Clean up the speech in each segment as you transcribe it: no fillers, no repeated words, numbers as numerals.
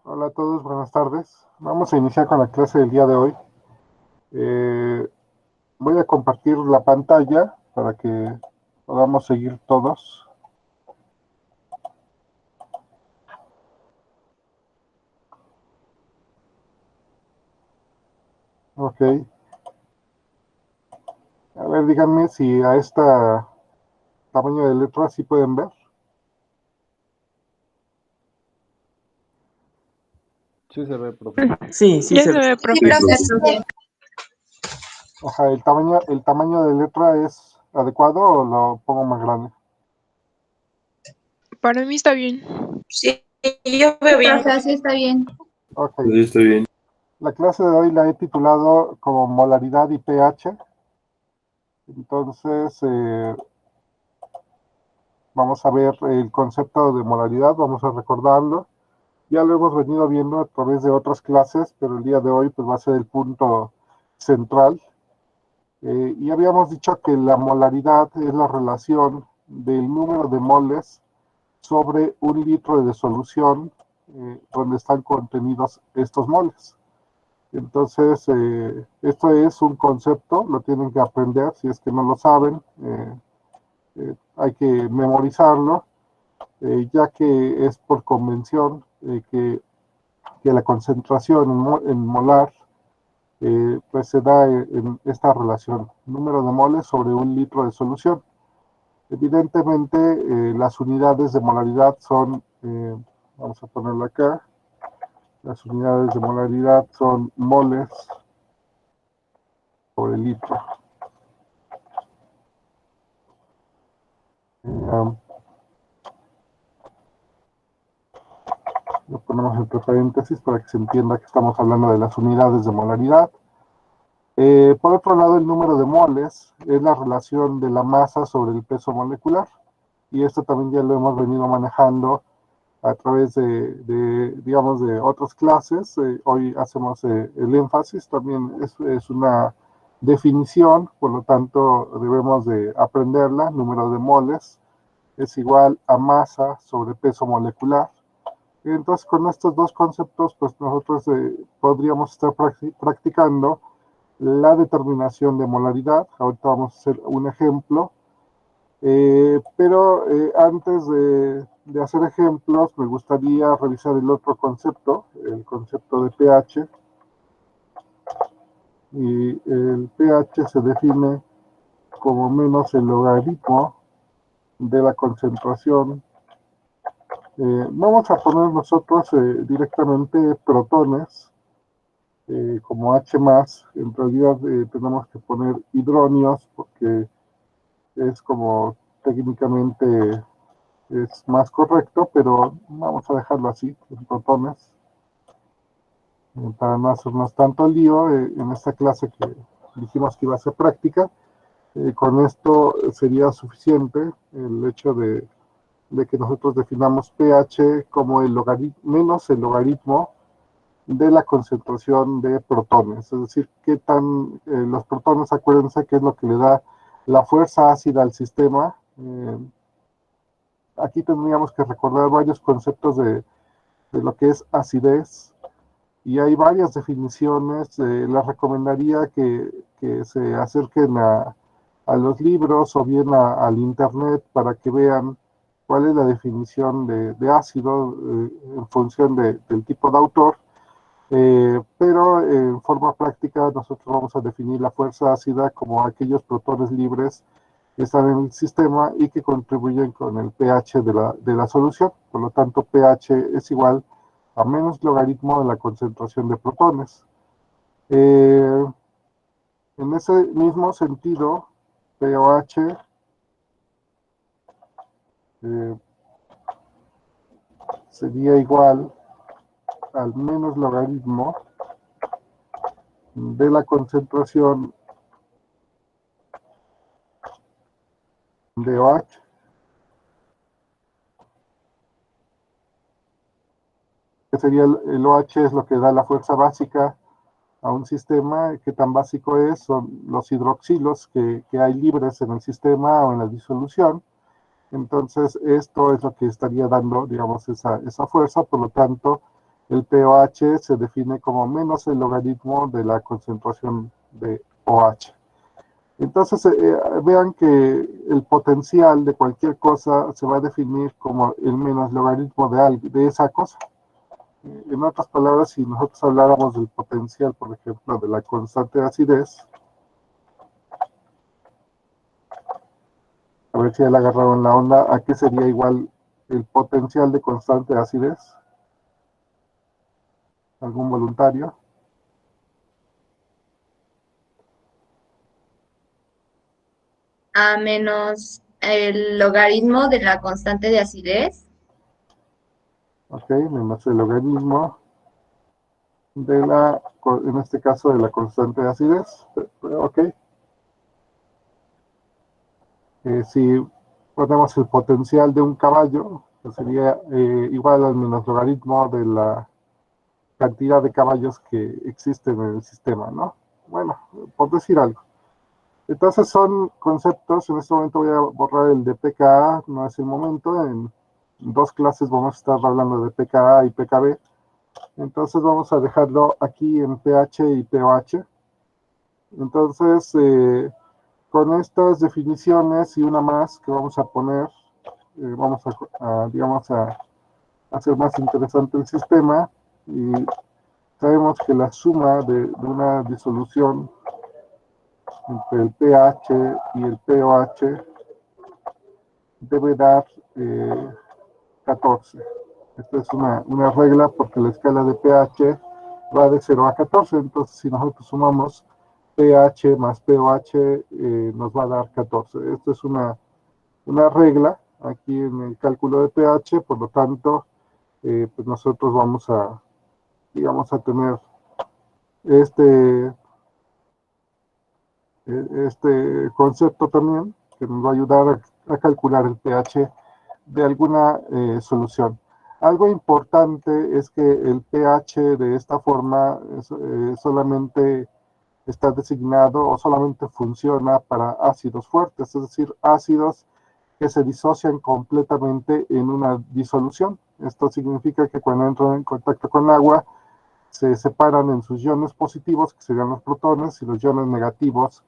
Hola a todos, buenas tardes. Vamos a iniciar con la clase del día de hoy. Eh, Voy a compartir la pantalla para que podamos seguir todos. Ok. A ver, díganme si a este tamaño de letra sí pueden ver. Sí se ve, profe. Sí, sí Ya se se ve. ve, Sí, profe. profe. Ajá, el tamaño de letra es adecuado o lo pongo más grande. Para mí está bien. Sí, yo veo bien. Profe, así está bien. Ok. Sí, está bien. La clase de hoy la he titulado como molaridad y pH. Entonces, vamos a ver el concepto de molaridad, vamos a recordarlo. Ya lo hemos venido viendo a través de otras clases, pero el día de hoy pues va a ser el punto central. Y habíamos dicho que la molaridad es la relación del número de moles sobre un litro de solución donde están contenidos estos moles. Entonces, esto es un concepto, lo tienen que aprender si es que no lo saben. Hay que memorizarlo, ya que es por convención que la concentración en molar pues se da en esta relación, número de moles sobre un litro de solución. Evidentemente, las unidades de molaridad son, vamos a ponerlo acá, las unidades de molaridad son moles sobre litro. Um, lo ponemos entre paréntesis para que se entienda que estamos hablando de las unidades de molaridad. Por otro lado, el número de moles es la relación de la masa sobre el peso molecular. Y esto también ya lo hemos venido manejando a través digamos, de otras clases. Hoy hacemos el énfasis, también es una definición, por lo tanto debemos de aprenderla. Número de moles es igual a masa sobre peso molecular. Entonces, con estos dos conceptos, pues nosotros podríamos estar practicando la determinación de molaridad. Ahorita vamos a hacer un ejemplo. Pero antes de hacer ejemplos, me gustaría revisar el otro concepto, el concepto de pH. Y el pH se define como menos el logaritmo de la concentración. Vamos a poner nosotros directamente protones como H más. En realidad tenemos que poner hidronios porque es como técnicamente es más correcto, pero vamos a dejarlo así, en protones, para no hacernos tanto lío en esta clase que dijimos que iba a ser práctica. Con esto sería suficiente el hecho de que nosotros definamos pH como el logaritmo, menos el logaritmo de la concentración de protones, es decir, qué tan los protones, acuérdense que es lo que le da la fuerza ácida al sistema. Aquí tendríamos que recordar varios conceptos de lo que es acidez, y hay varias definiciones. Les recomendaría que se acerquen a los libros o bien al internet para que vean cuál es la definición de ácido en función del tipo de autor. Pero en forma práctica nosotros vamos a definir la fuerza ácida como aquellos protones libres que están en el sistema y que contribuyen con el pH de la solución. Por lo tanto, pH es igual a menos logaritmo de la concentración de protones. En ese mismo sentido, pOH eh, sería igual al menos logaritmo de la concentración de OH. Que sería el OH es lo que da la fuerza básica a un sistema. ¿Qué tan básico es? Son los hidroxilos que hay libres en el sistema o en la disolución. Entonces, esto es lo que estaría dando, digamos, esa fuerza. Por lo tanto, el pOH se define como menos el logaritmo de la concentración de OH. Entonces, vean que el potencial de cualquier cosa se va a definir como el menos logaritmo de esa cosa. En otras palabras, si nosotros habláramos del potencial, por ejemplo, de la constante de acidez, a ver si ya le agarraron la onda, ¿a qué sería igual el potencial de constante de acidez? ¿Algún voluntario? A menos el logaritmo de la constante de acidez. Ok, menos el logaritmo de la, en este caso, de la constante de acidez. Ok. Si ponemos el potencial de un caballo, pues sería igual al menos logaritmo de la cantidad de caballos que existen en el sistema, ¿no? Bueno, por decir algo. Entonces son conceptos, en este momento voy a borrar el de pKa, no es el momento, en 2 clases vamos a estar hablando de pKa y pKb, entonces vamos a dejarlo aquí en pH y pOH. Entonces, con estas definiciones y una más que vamos a poner, vamos digamos, a hacer más interesante el sistema, y sabemos que la suma de una disolución entre el pH y el pOH debe dar 14. Esta es una regla porque la escala de pH va de 0 a 14, entonces si nosotros sumamos pH más pOH nos va a dar 14. Esta es una regla aquí en el cálculo de pH, por lo tanto, pues nosotros vamos a, digamos, a tener este, este concepto también, que nos va a ayudar a calcular el pH de alguna solución. Algo importante es que el pH de esta forma solamente está designado o solamente funciona para ácidos fuertes, es decir, ácidos que se disocian completamente en una disolución. Esto significa que cuando entran en contacto con agua, se separan en sus iones positivos, que serían los protones, y los iones negativos,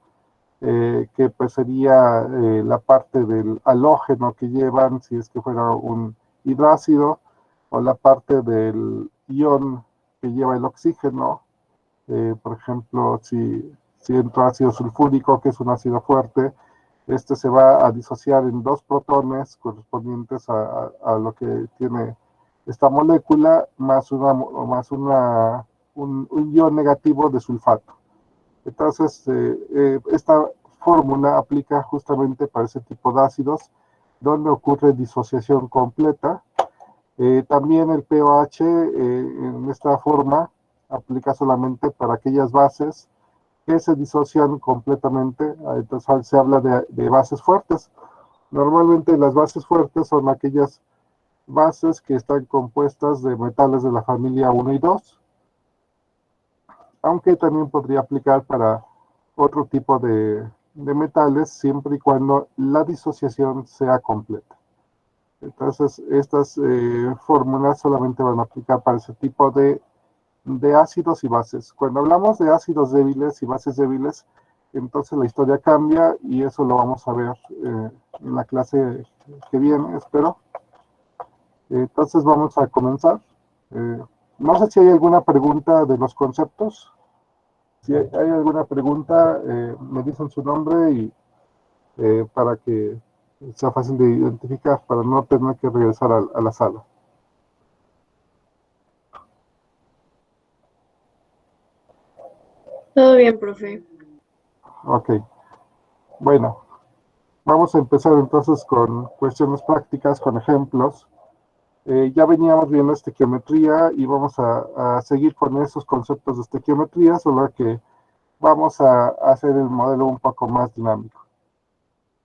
que pues sería la parte del halógeno que llevan, si es que fuera un hidrácido, o la parte del ion que lleva el oxígeno. Por ejemplo, si entra ácido sulfúrico, que es un ácido fuerte, este se va a disociar en 2 protones correspondientes a lo que tiene esta molécula, más un ion negativo de sulfato. Entonces, esta fórmula aplica justamente para ese tipo de ácidos, donde ocurre disociación completa. También el pOH en esta forma aplica solamente para aquellas bases que se disocian completamente. Entonces se habla de bases fuertes. Normalmente las bases fuertes son aquellas bases que están compuestas de metales de la familia 1 y 2, aunque también podría aplicar para otro tipo de metales, siempre y cuando la disociación sea completa. Entonces, estas fórmulas solamente van a aplicar para ese tipo de ácidos y bases. Cuando hablamos de ácidos débiles y bases débiles, entonces la historia cambia, y eso lo vamos a ver en la clase que viene, espero. Entonces vamos a comenzar. No sé si hay alguna pregunta de los conceptos. Si hay alguna pregunta, me dicen su nombre y para que sea fácil de identificar, para no tener que regresar a la sala. Todo bien, profe. Ok. Bueno, vamos a empezar entonces con cuestiones prácticas, con ejemplos. Ya veníamos viendo estequiometría y vamos a seguir con esos conceptos de estequiometría, solo que vamos a hacer el modelo un poco más dinámico.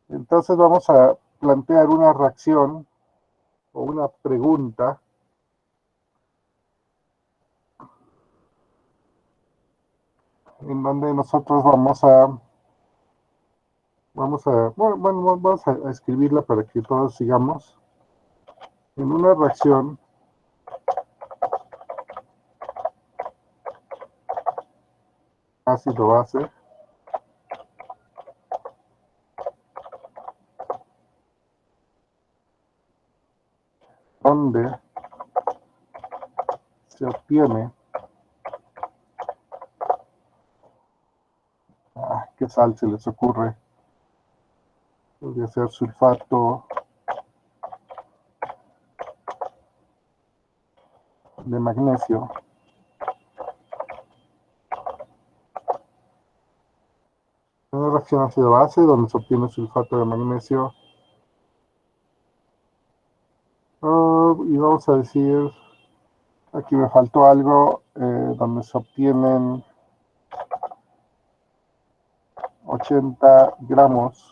Entonces vamos a plantear una reacción o una pregunta en donde nosotros vamos a escribirla para que todos sigamos. En una reacción ácido base, donde se obtiene, ¿qué sal se les ocurre? Podría ser sulfato de magnesio. Una reacción ácido-base donde se obtiene sulfato de magnesio. Y vamos a decir, aquí me faltó algo, donde se obtienen 80 gramos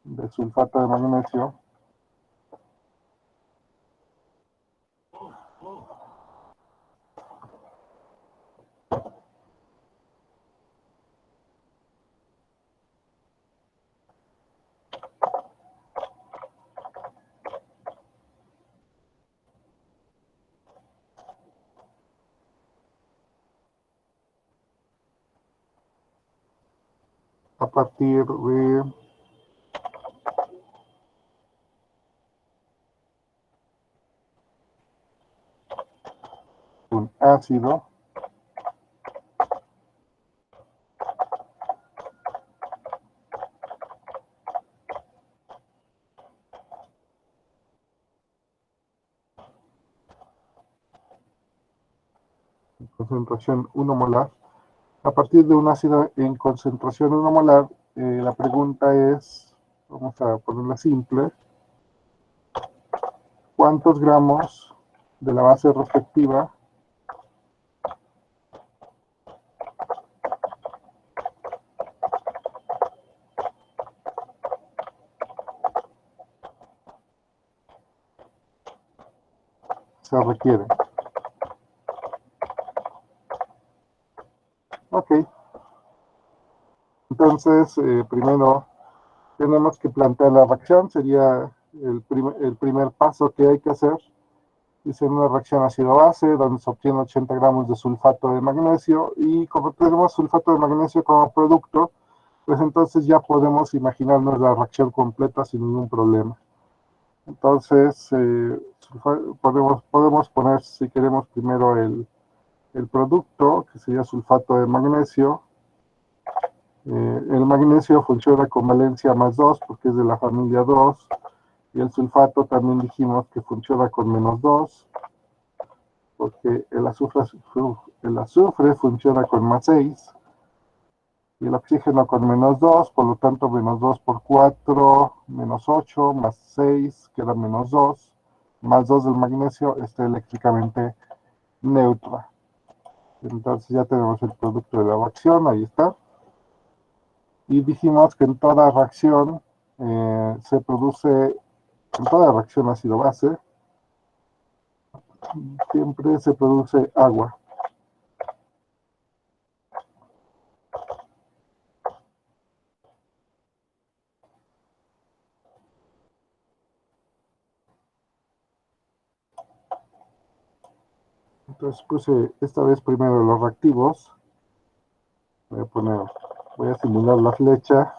de sulfato de magnesio. A partir de un ácido en concentración 1 molar. A partir de un ácido en concentración 1 molar, la pregunta es, vamos a ponerla simple, ¿cuántos gramos de la base respectiva se requiere? Ok. Entonces, primero tenemos que plantear la reacción, sería el primer paso que hay que hacer. Dice una reacción ácido-base donde se obtiene 80 gramos de sulfato de magnesio, y como tenemos sulfato de magnesio como producto, pues entonces ya podemos imaginarnos la reacción completa sin ningún problema. Entonces, podemos poner, si queremos, primero el producto, que sería sulfato de magnesio. El magnesio funciona con valencia +2 porque es de la familia 2, y el sulfato también dijimos que funciona con -2 porque el azufre funciona con +6 y el oxígeno con -2, por lo tanto -2 por 4, -8, +6 queda -2, +2 del magnesio está eléctricamente neutra. Entonces ya tenemos el producto de la reacción, ahí está. Y dijimos que en toda reacción se produce, en toda reacción ácido-base, siempre se produce agua. Entonces puse esta vez primero los reactivos. Voy a simular la flecha.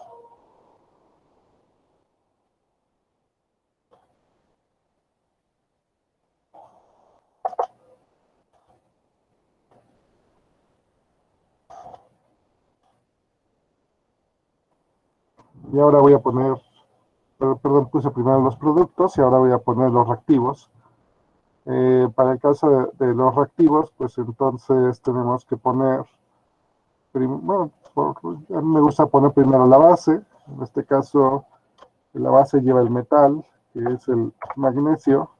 Y ahora voy a poner, perdón, puse primero los productos y ahora voy a poner los reactivos. Para el caso de los reactivos, pues entonces tenemos que poner, bueno, a mí me gusta poner primero la base. En este caso, la base lleva el metal, que es el magnesio.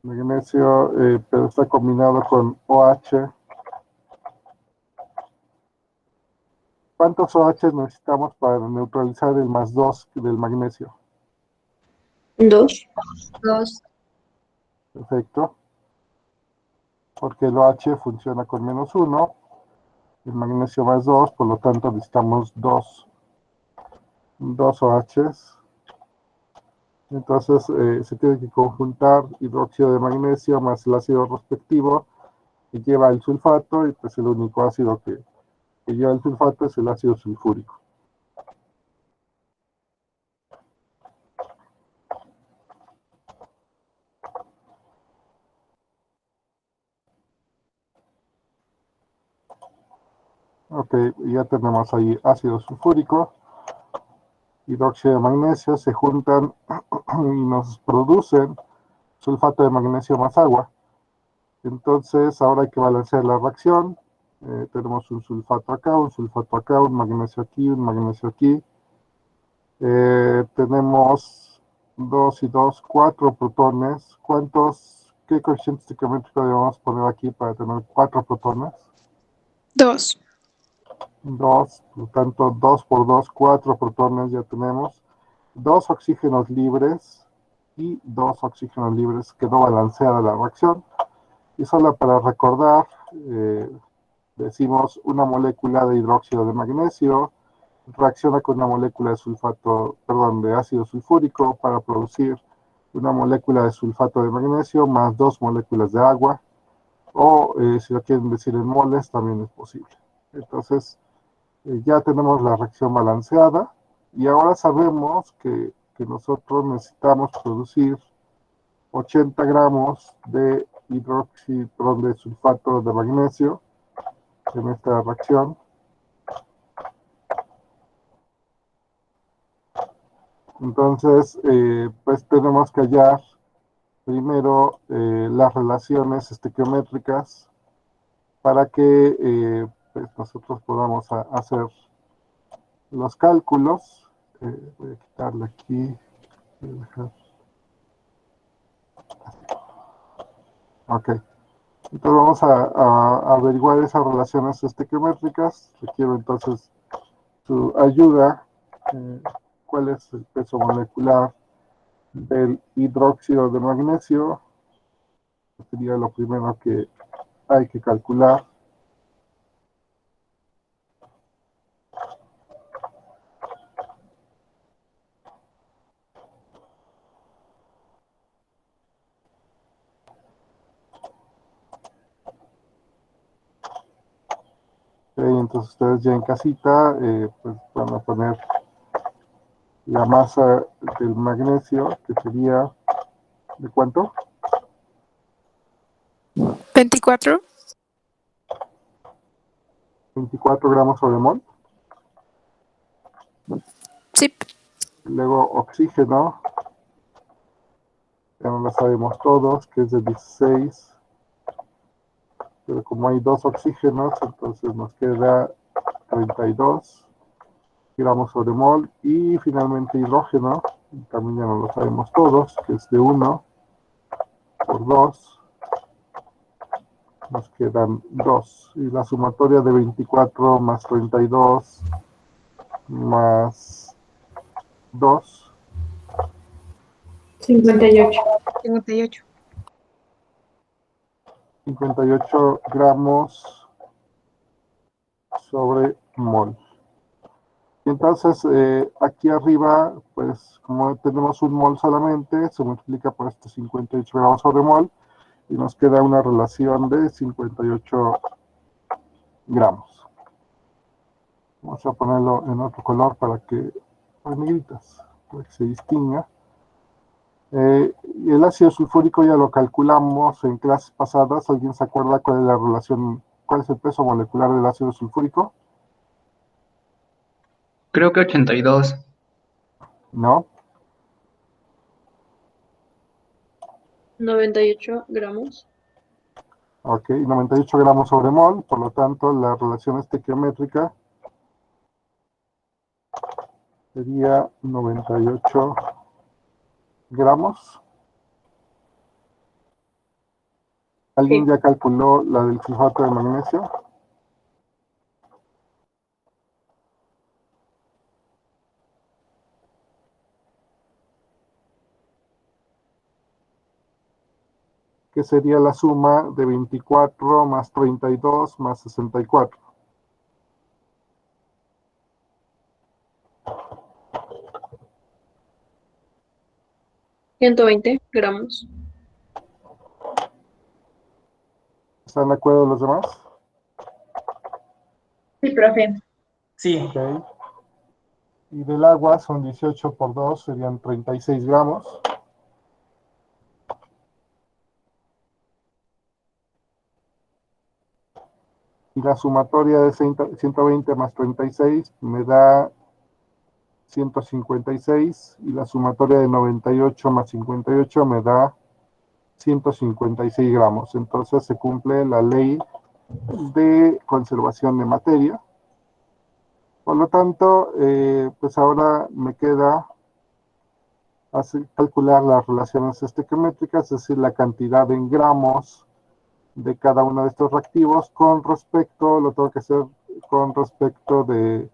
Magnesio, pero está combinado con OH. ¿Cuántos OH necesitamos para neutralizar el +2 del magnesio? 2. Perfecto. Porque el OH funciona con -1, el magnesio +2, por lo tanto necesitamos dos OHs. Entonces se tiene que conjuntar hidróxido de magnesio más el ácido respectivo que lleva el sulfato, y pues el único ácido que lleva el sulfato es el ácido sulfúrico. Ok, ya tenemos ahí ácido sulfúrico, hidróxido de magnesio, se juntan y nos producen sulfato de magnesio más agua. Entonces ahora hay que balancear la reacción. Tenemos un sulfato acá, un magnesio aquí, un magnesio aquí. Tenemos 2 y 2, 4 protones. ¿Qué coeficiente estequiométrico debemos poner aquí para tener 4 protones? 2. 2, por lo tanto 2 por 2, 4 protones ya tenemos. 2 oxígenos libres y 2 oxígenos libres. Quedó balanceada la reacción. Y solo para recordar, decimos una molécula de hidróxido de magnesio reacciona con una molécula de de ácido sulfúrico para producir una molécula de sulfato de magnesio más 2 moléculas de agua, o si lo quieren decir en moles, también es posible. Entonces, ya tenemos la reacción balanceada, y ahora sabemos que nosotros necesitamos producir 80 gramos de hidróxido de sulfato de magnesio en esta reacción. Entonces, pues tenemos que hallar primero las relaciones estequiométricas para que pues nosotros podamos hacer los cálculos. Voy a quitarle aquí. Voy a dejar. Ok. Entonces vamos a averiguar esas relaciones estequiométricas. Requiero entonces su ayuda. ¿Cuál es el peso molecular del hidróxido de magnesio? Sería lo primero que hay que calcular. Entonces ustedes ya en casita pues van a poner la masa del magnesio, que sería, ¿de cuánto? 24. 24 gramos sobre mol. Sí. Luego oxígeno, ya no lo sabemos todos, que es de 16. Pero como hay 2 oxígenos, entonces nos queda 32 gramos sobre mol. Y finalmente hidrógeno, también ya no lo sabemos todos, que es de 1 por 2. Nos quedan 2. Y la sumatoria de 24 más 32 más 2. 58. 58. 58 gramos sobre mol. Y entonces aquí arriba, pues como tenemos un mol solamente, se multiplica por estos 58 gramos sobre mol y nos queda una relación de 58 gramos. Vamos a ponerlo en otro color para que se distinga. Y el ácido sulfúrico ya lo calculamos en clases pasadas. ¿Alguien se acuerda cuál es la relación, cuál es el peso molecular del ácido sulfúrico? Creo que 82. ¿No? 98 gramos. Ok, 98 gramos sobre mol, por lo tanto la relación estequiométrica sería 98 gramos. ¿Alguien Sí. ya calculó la del sulfato de magnesio? Que sería la suma de 24 más 32 más 64. ¿120 gramos? ¿Están de acuerdo los demás? Sí, profe. Sí. Ok. Y del agua son 18 por 2, serían 36 gramos. Y la sumatoria de 120 más 36 me da 156. Y la sumatoria de 98 más 58 me da 156 gramos. Entonces se cumple la ley de conservación de materia. Por lo tanto, pues ahora me queda calcular las relaciones estequiométricas, es decir, la cantidad en gramos de cada uno de estos reactivos con respecto, lo tengo que hacer con respecto del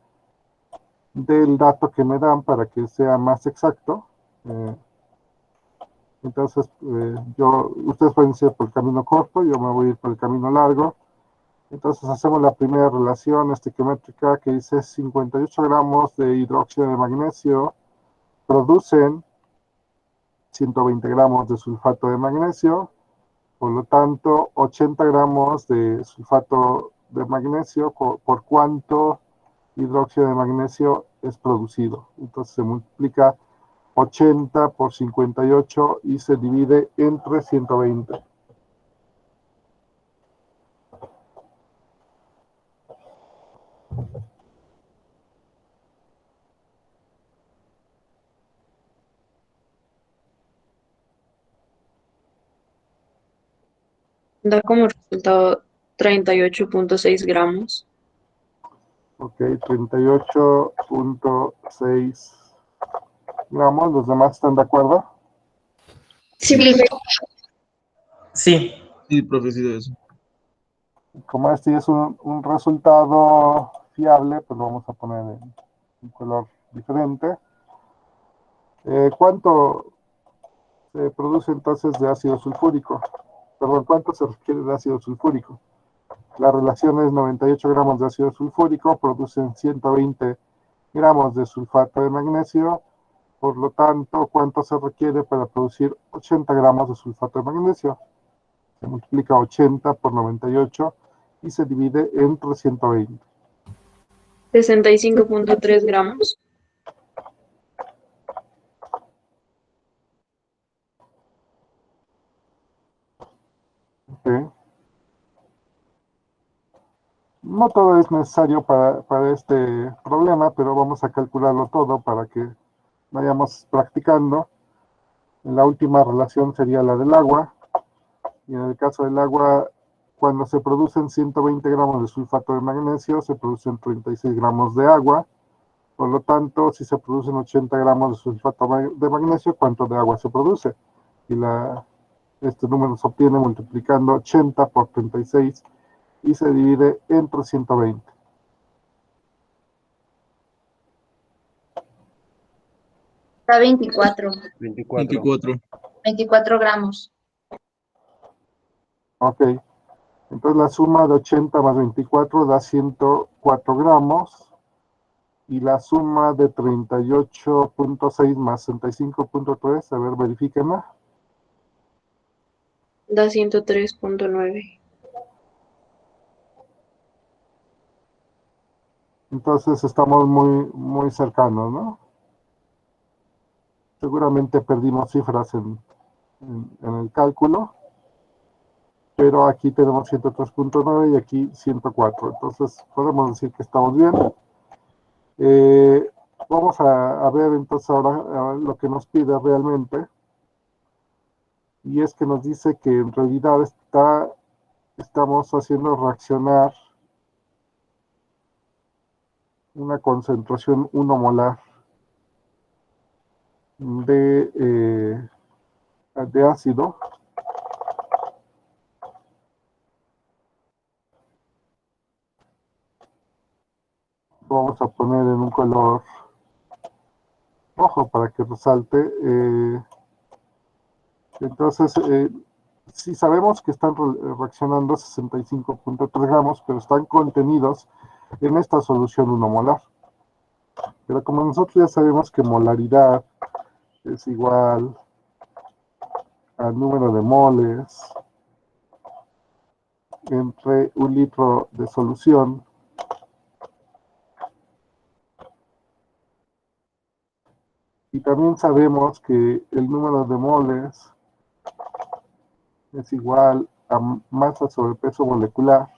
dato que me dan para que sea más exacto. Entonces, ustedes pueden ir por el camino corto, yo me voy a ir por el camino largo. Entonces hacemos la primera relación estequiométrica que dice 58 gramos de hidróxido de magnesio producen 120 gramos de sulfato de magnesio. Por lo tanto, 80 gramos de sulfato de magnesio por cuánto hidróxido de magnesio es producido. Entonces se multiplica 80 por 58 y se divide entre 120. Da como resultado 38.6 gramos. Ok, 38.6 gramos. ¿Los demás están de acuerdo? Sí, profe. Sí. Sí, profe, sí de eso. Como este es un resultado fiable, pues lo vamos a poner en un color diferente. ¿Cuánto se produce entonces de ácido sulfúrico? Perdón, ¿cuánto se requiere de ácido sulfúrico? La relación es 98 gramos de ácido sulfúrico, producen 120 gramos de sulfato de magnesio. Por lo tanto, ¿cuánto se requiere para producir 80 gramos de sulfato de magnesio? Se multiplica 80 por 98 y se divide entre 120. 65.3 gramos. ¿Okay? No todo es necesario para este problema, pero vamos a calcularlo todo para que vayamos practicando. La última relación sería la del agua. Y en el caso del agua, cuando se producen 120 gramos de sulfato de magnesio, se producen 36 gramos de agua. Por lo tanto, si se producen 80 gramos de sulfato de magnesio, ¿cuánto de agua se produce? Y este número se obtiene multiplicando 80 por 36 y se divide entre 120. Está 24. 24. 24 gramos. Ok. Entonces la suma de 80 más 24 da 104 gramos. Y la suma de 38.6 más 65.3, a ver, verifíquenla. Da 103.9. Entonces estamos muy cercanos, ¿no? Seguramente perdimos cifras en el cálculo, pero aquí tenemos 103.9 y aquí 104. Entonces podemos decir que estamos bien. Vamos a ver entonces ahora lo que nos pide realmente. Y es que nos dice que en realidad estamos haciendo reaccionar una concentración 1 molar de ácido. Vamos a poner en un color rojo para que resalte. Entonces, si sabemos que están reaccionando 65.3 gramos, pero están contenidos en esta solución 1 molar. Pero como nosotros ya sabemos que molaridad es igual al número de moles entre un litro de solución y también sabemos que el número de moles es igual a masa sobre peso molecular.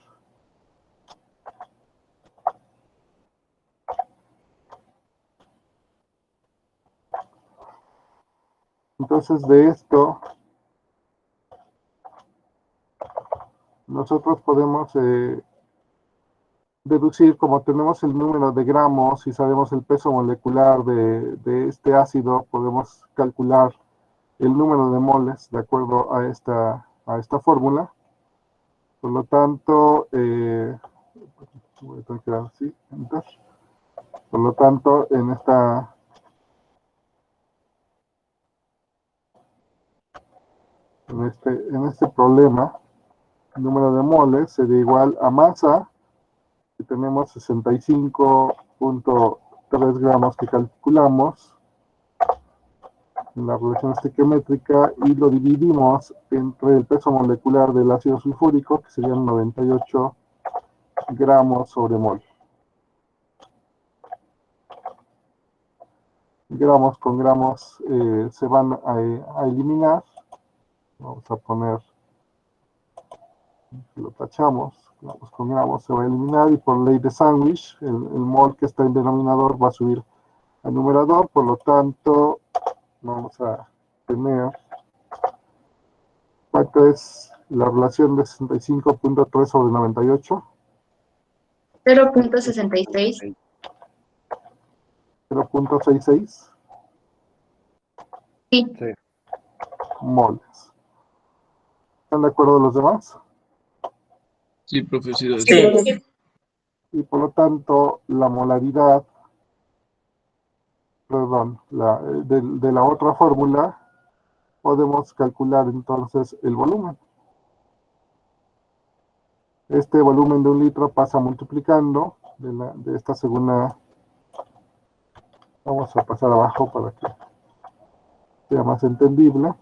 Entonces de esto nosotros podemos deducir, como tenemos el número de gramos y sabemos el peso molecular de este ácido, podemos calcular el número de moles de acuerdo a esta fórmula. Por lo tanto, voy a tener que dar así, enter. Por lo tanto, en este problema, el número de moles sería igual a masa, que tenemos 65.3 gramos que calculamos en la relación estequiométrica y lo dividimos entre el peso molecular del ácido sulfúrico, que serían 98 gramos sobre mol. Gramos con gramos se van a eliminar. Vamos a poner, lo tachamos, gramos con gramos se va a eliminar y por ley de sándwich, el mol que está en denominador va a subir al numerador, por lo tanto, vamos a tener, ¿cuánto es la relación de 65.3 sobre 98? 0.66. 0.66 Sí. moles. ¿Están de acuerdo los demás? Sí, profe, sí, Sí. Y por lo tanto, la molaridad, perdón, de la otra fórmula, podemos calcular entonces el volumen. Este volumen de un litro pasa multiplicando de esta segunda. Vamos a pasar abajo para que sea más entendible.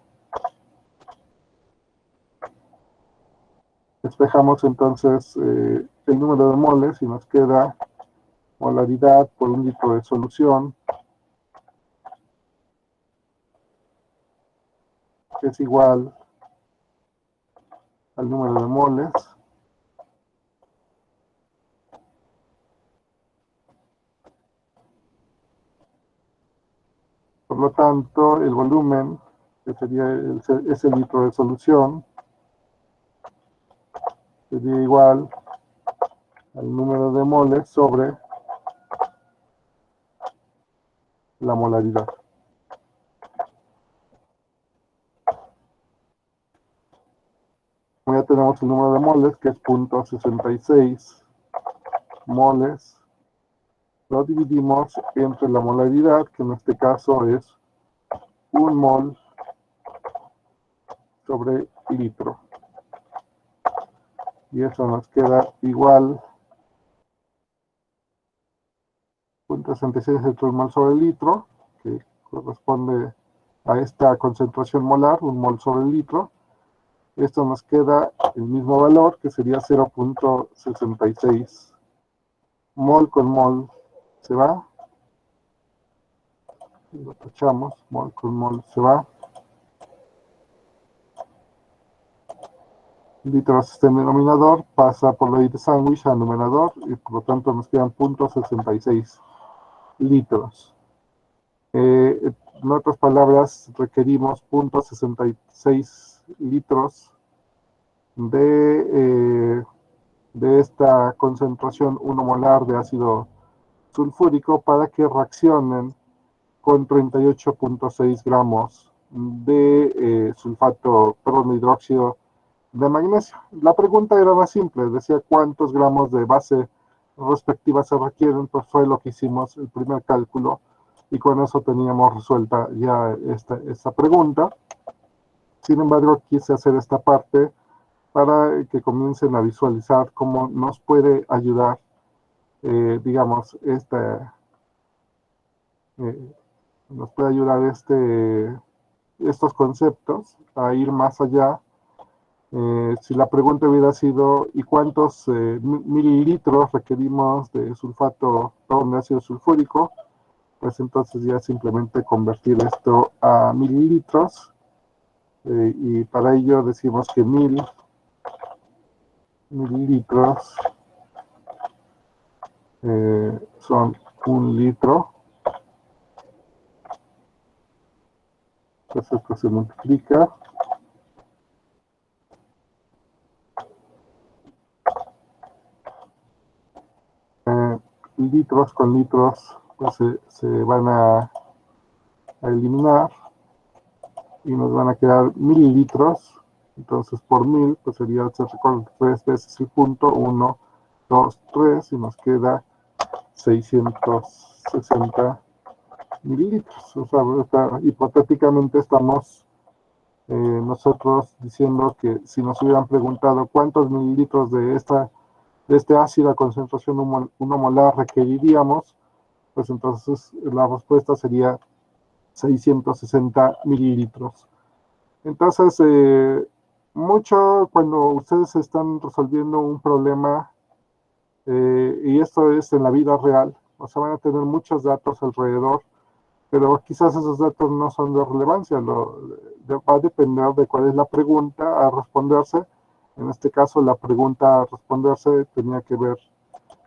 Despejamos entonces el número de moles y nos queda molaridad por un litro de solución, que es igual al número de moles por lo tanto el volumen, que sería ese litro de solución, sería igual al número de moles sobre la molaridad. Ya tenemos el número de moles, que es 0.66 moles. Lo dividimos entre la molaridad, que en este caso es 1 mol sobre litro. Y eso nos queda igual 0.66 entre 1 mol sobre litro, que corresponde a esta concentración molar, 1 mol sobre litro. Esto nos queda el mismo valor, que sería 0.66. Mol con mol se va. Lo tachamos, mol con mol se va. Litros este denominador pasa por ley de sándwich al numerador y por lo tanto nos quedan 0.66 litros. En otras palabras, requerimos 0.66 litros de esta concentración 1 molar de ácido sulfúrico para que reaccionen con 38.6 gramos de sulfato, perdón, de hidróxido de magnesio. La pregunta era más simple, decía cuántos gramos de base respectiva se requieren, pues fue lo que hicimos el primer cálculo y con eso teníamos resuelta ya esta pregunta. Sin embargo, quise hacer esta parte para que comiencen a visualizar cómo nos puede ayudar, digamos, nos puede ayudar estos conceptos a ir más allá Si la pregunta hubiera sido, ¿y cuántos mililitros requerimos de sulfato de ácido sulfúrico? Pues entonces ya simplemente convertir esto a mililitros, y para ello decimos que 1000 mililitros son 1 litro. Entonces esto se multiplica. Litros con litros pues se van a eliminar y nos van a quedar mililitros. Entonces por 1000 pues sería, se recorre 3 veces el punto, 1, 2, 3, y nos queda 660 mililitros. O sea, hipotéticamente estamos nosotros diciendo que si nos hubieran preguntado cuántos mililitros de este ácido a concentración 1 molar requeriríamos, pues entonces la respuesta sería 660 mililitros. Entonces, mucho cuando ustedes están resolviendo un problema, y esto es en la vida real, o sea, van a tener muchos datos alrededor, pero quizás esos datos no son de relevancia, va a depender de cuál es la pregunta a responderse. En este caso, la pregunta a responderse tenía que ver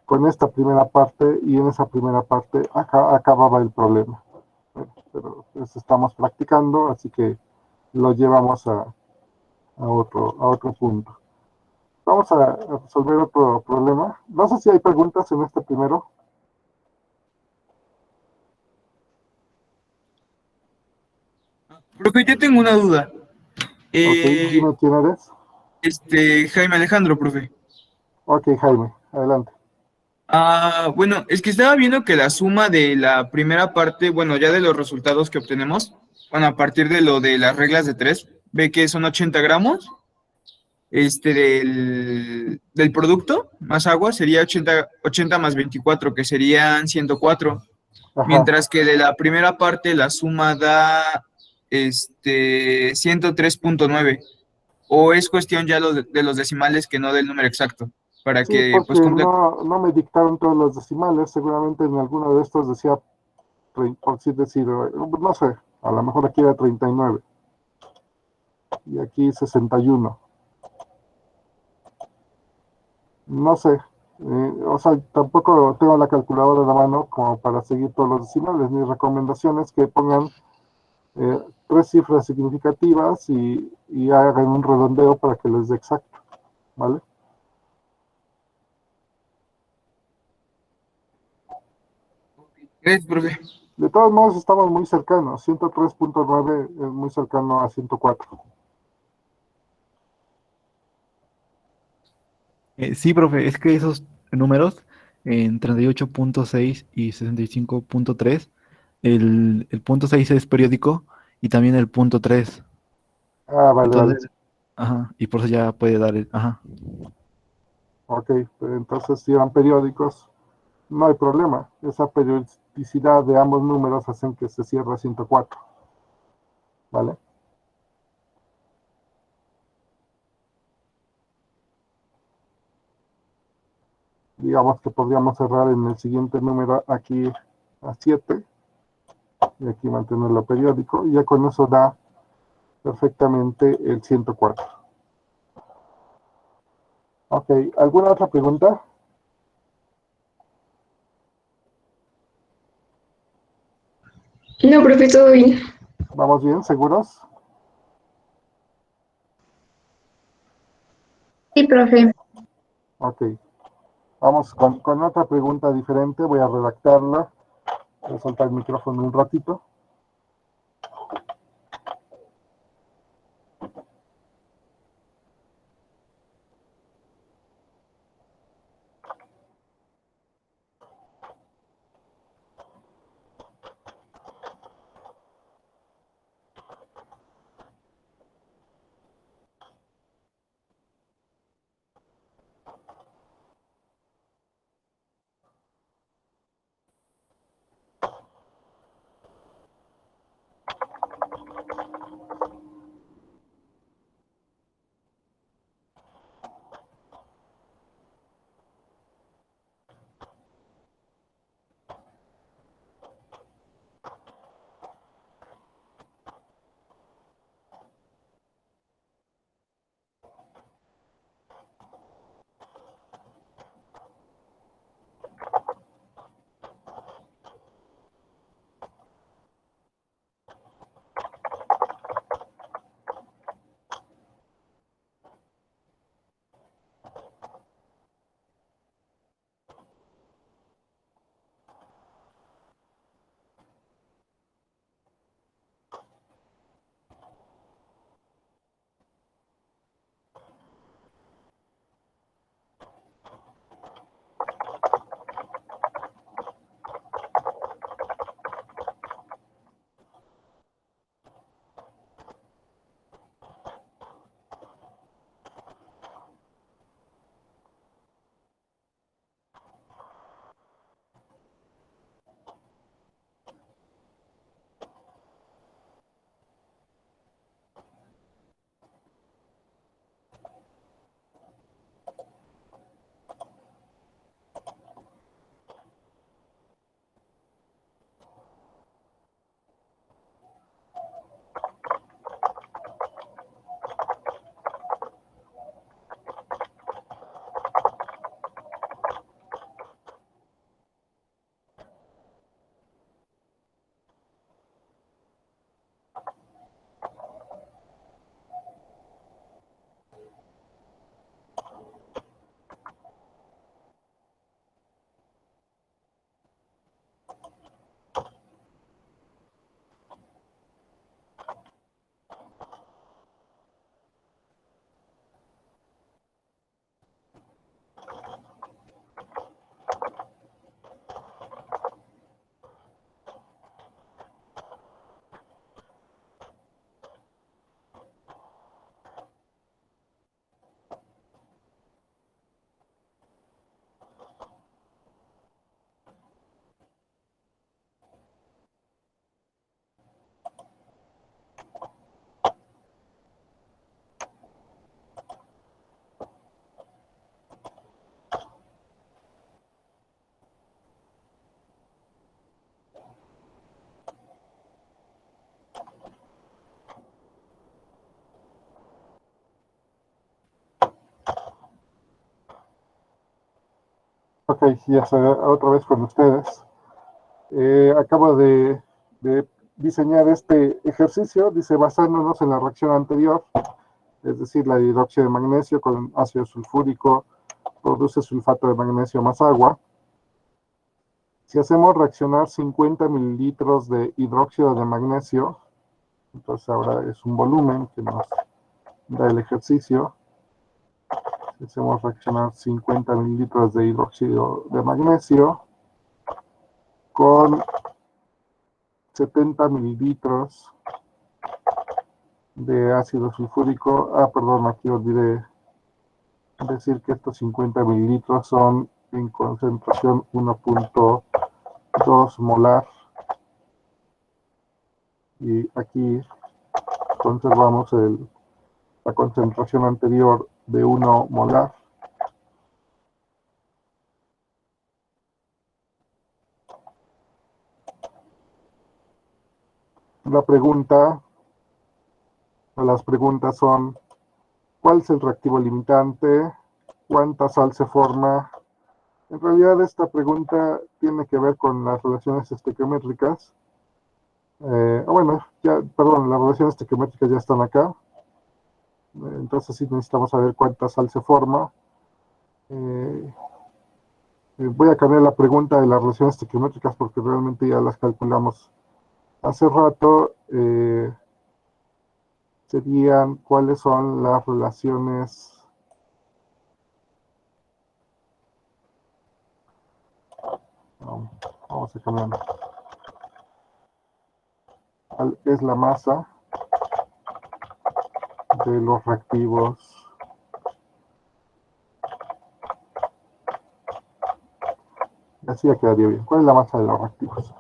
con esta primera parte, y en esa primera parte acababa el problema. Bueno, pero pues estamos practicando, así que lo llevamos a otro punto. Vamos a resolver otro problema. No sé si hay preguntas en este primero. Profe, yo tengo una duda. Ok, dime quién eres. Jaime Alejandro, profe. Ok, Jaime, adelante. Bueno, es que estaba viendo que la suma de la primera parte, bueno, ya de los resultados que obtenemos, bueno, a partir de lo de las reglas de tres, ve que son 80 gramos, del producto más agua sería 80 más 24, que serían 104. Ajá. Mientras que de la primera parte la suma da 103.9. O es cuestión ya de los decimales que no del número exacto, para Sí, que porque pues no me dictaron todos los decimales. Seguramente en alguno de estos decía, por así decir, no sé, a lo mejor aquí era 39 y aquí 61. No sé. O sea, tampoco tengo la calculadora en la mano como para seguir todos los decimales. Mi recomendación es que pongan 3 cifras significativas y hagan un redondeo para que les dé exacto, ¿vale? Gracias, profe. De todos modos, estamos muy cercanos. 103.9 es muy cercano a 104. Sí, profe, es que esos números en 38.6 y 65.3, el punto 6 es periódico y también el punto 3. Ah, vale, vale. Entonces, ajá, y por eso ya puede dar ajá. Ok, pues entonces si eran periódicos, no hay problema. Esa periodicidad de ambos números hacen que se cierre 104, ¿vale? Digamos que podríamos cerrar en el siguiente número aquí a 7 y aquí mantenerlo periódico, y ya con eso da perfectamente el 104. Ok, ¿alguna otra pregunta? No, profe, todo bien. ¿Vamos bien? ¿Seguros? Sí, profe. Ok, vamos con otra pregunta diferente. Voy a redactarla. Voy a soltar el micrófono un ratito. Ok, ya estoy otra vez con ustedes. Acabo de diseñar este ejercicio, dice, basándonos en la reacción anterior, es decir, la hidróxido de magnesio con ácido sulfúrico produce sulfato de magnesio más agua. Si hacemos reaccionar 50 mililitros de hidróxido de magnesio, entonces ahora es un volumen que nos da el ejercicio. Si hacemos reaccionar 50 mililitros de hidróxido de magnesio con 70 mililitros de ácido sulfúrico. Perdón, aquí olvidé decir que estos 50 mililitros son en concentración 1.2 molar. Y aquí conservamos la concentración anterior de 1 molar. La pregunta, o las preguntas son, ¿cuál es el reactivo limitante? ¿Cuánta sal se forma? En realidad esta pregunta tiene que ver con las relaciones estequiométricas. Bueno, perdón, las relaciones estequiométricas ya están acá. Entonces sí necesitamos saber cuánta sal se forma. Voy a cambiar la pregunta de las relaciones estequiométricas porque realmente ya las calculamos hace rato. Serían cuáles son las relaciones vamos a cambiar. Es la masa de los reactivos así ya quedaría bien. ¿Cuál es la masa de los reactivos?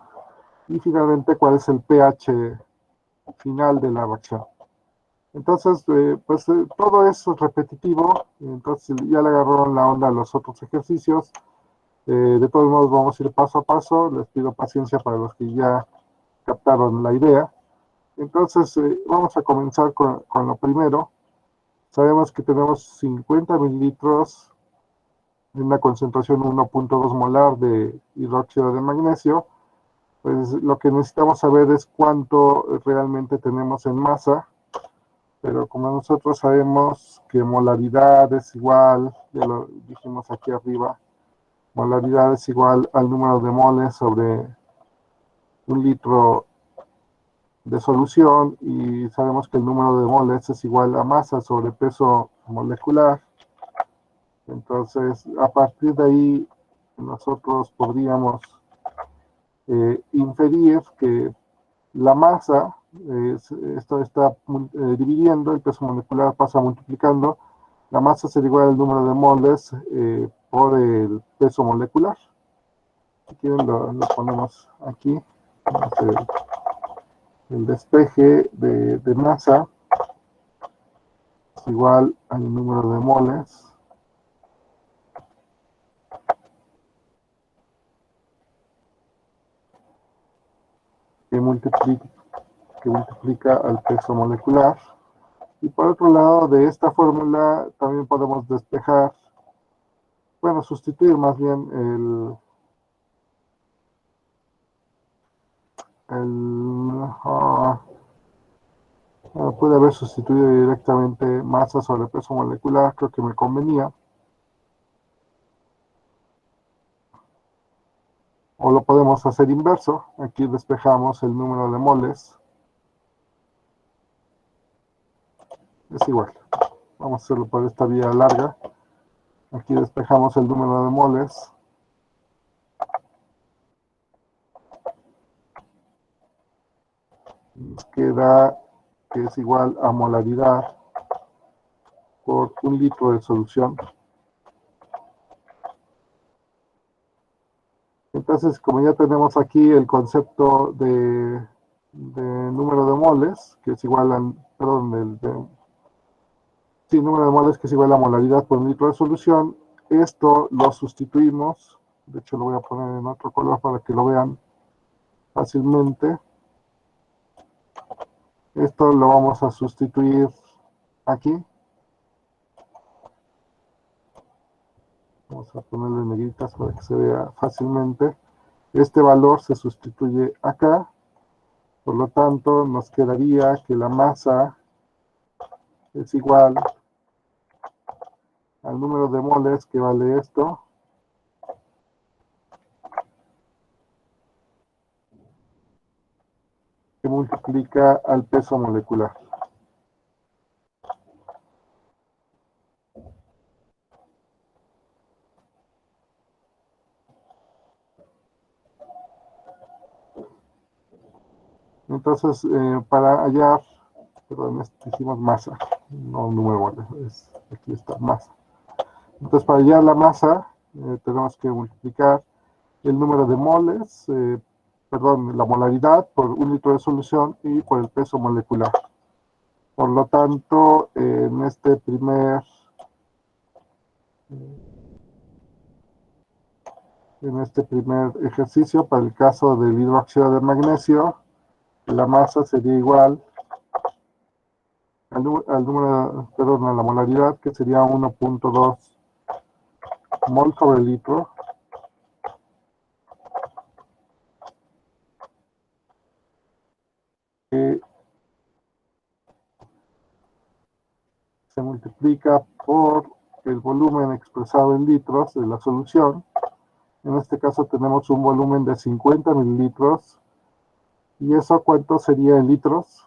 Y finalmente, ¿cuál es el pH final de la reacción? Entonces, todo es repetitivo. Entonces, ya le agarraron la onda a los otros ejercicios. De todos modos, vamos a ir paso a paso. Les pido paciencia para los que ya captaron la idea. Entonces, vamos a comenzar con lo primero. Sabemos que tenemos 50 mililitros en una concentración 1.2 molar de hidróxido de magnesio. Pues lo que necesitamos saber es cuánto realmente tenemos en masa. Pero como nosotros sabemos que molaridad es igual, ya lo dijimos aquí arriba, molaridad es igual al número de moles sobre un litro de solución, y sabemos que el número de moles es igual a masa sobre peso molecular. Entonces, a partir de ahí, nosotros podríamos inferir que la masa, esto está dividiendo, el peso molecular pasa multiplicando, la masa será igual al número de moles por el peso molecular. Si quieren lo ponemos aquí. El despeje de masa es igual al número de moles que multiplica al peso molecular. Y por otro lado, de esta fórmula también podemos despejar, bueno, sustituir más bien puede haber sustituido directamente masa sobre peso molecular, creo que me convenía. O lo podemos hacer inverso, aquí despejamos el número de moles. Es igual, vamos a hacerlo por esta vía larga. Aquí despejamos el número de moles. Nos queda que es igual a molaridad por un litro de solución. Entonces, como ya tenemos aquí el concepto de número de moles, que es igual al, perdón, número de moles que es igual a molaridad por un litro de solución, esto lo sustituimos, de hecho lo voy a poner en otro color para que lo vean fácilmente. Esto lo vamos a sustituir aquí. Vamos a ponerlo en rayitas para que se vea fácilmente. Este valor se sustituye acá, por lo tanto nos quedaría que la masa es igual al número de moles que vale esto, que multiplica al peso molecular. Entonces, para hallar, perdón, hicimos masa, no número moles, aquí está masa. Entonces, para hallar la masa, tenemos que multiplicar el número de moles, la molaridad por un litro de solución y por el peso molecular. Por lo tanto, en este primer ejercicio, para el caso del hidróxido de magnesio, la masa sería igual al número, perdón, a la molaridad, que sería 1.2 mol sobre litro, que se multiplica por el volumen expresado en litros de la solución. En este caso tenemos un volumen de 50 mililitros. ¿Y eso cuánto sería en litros?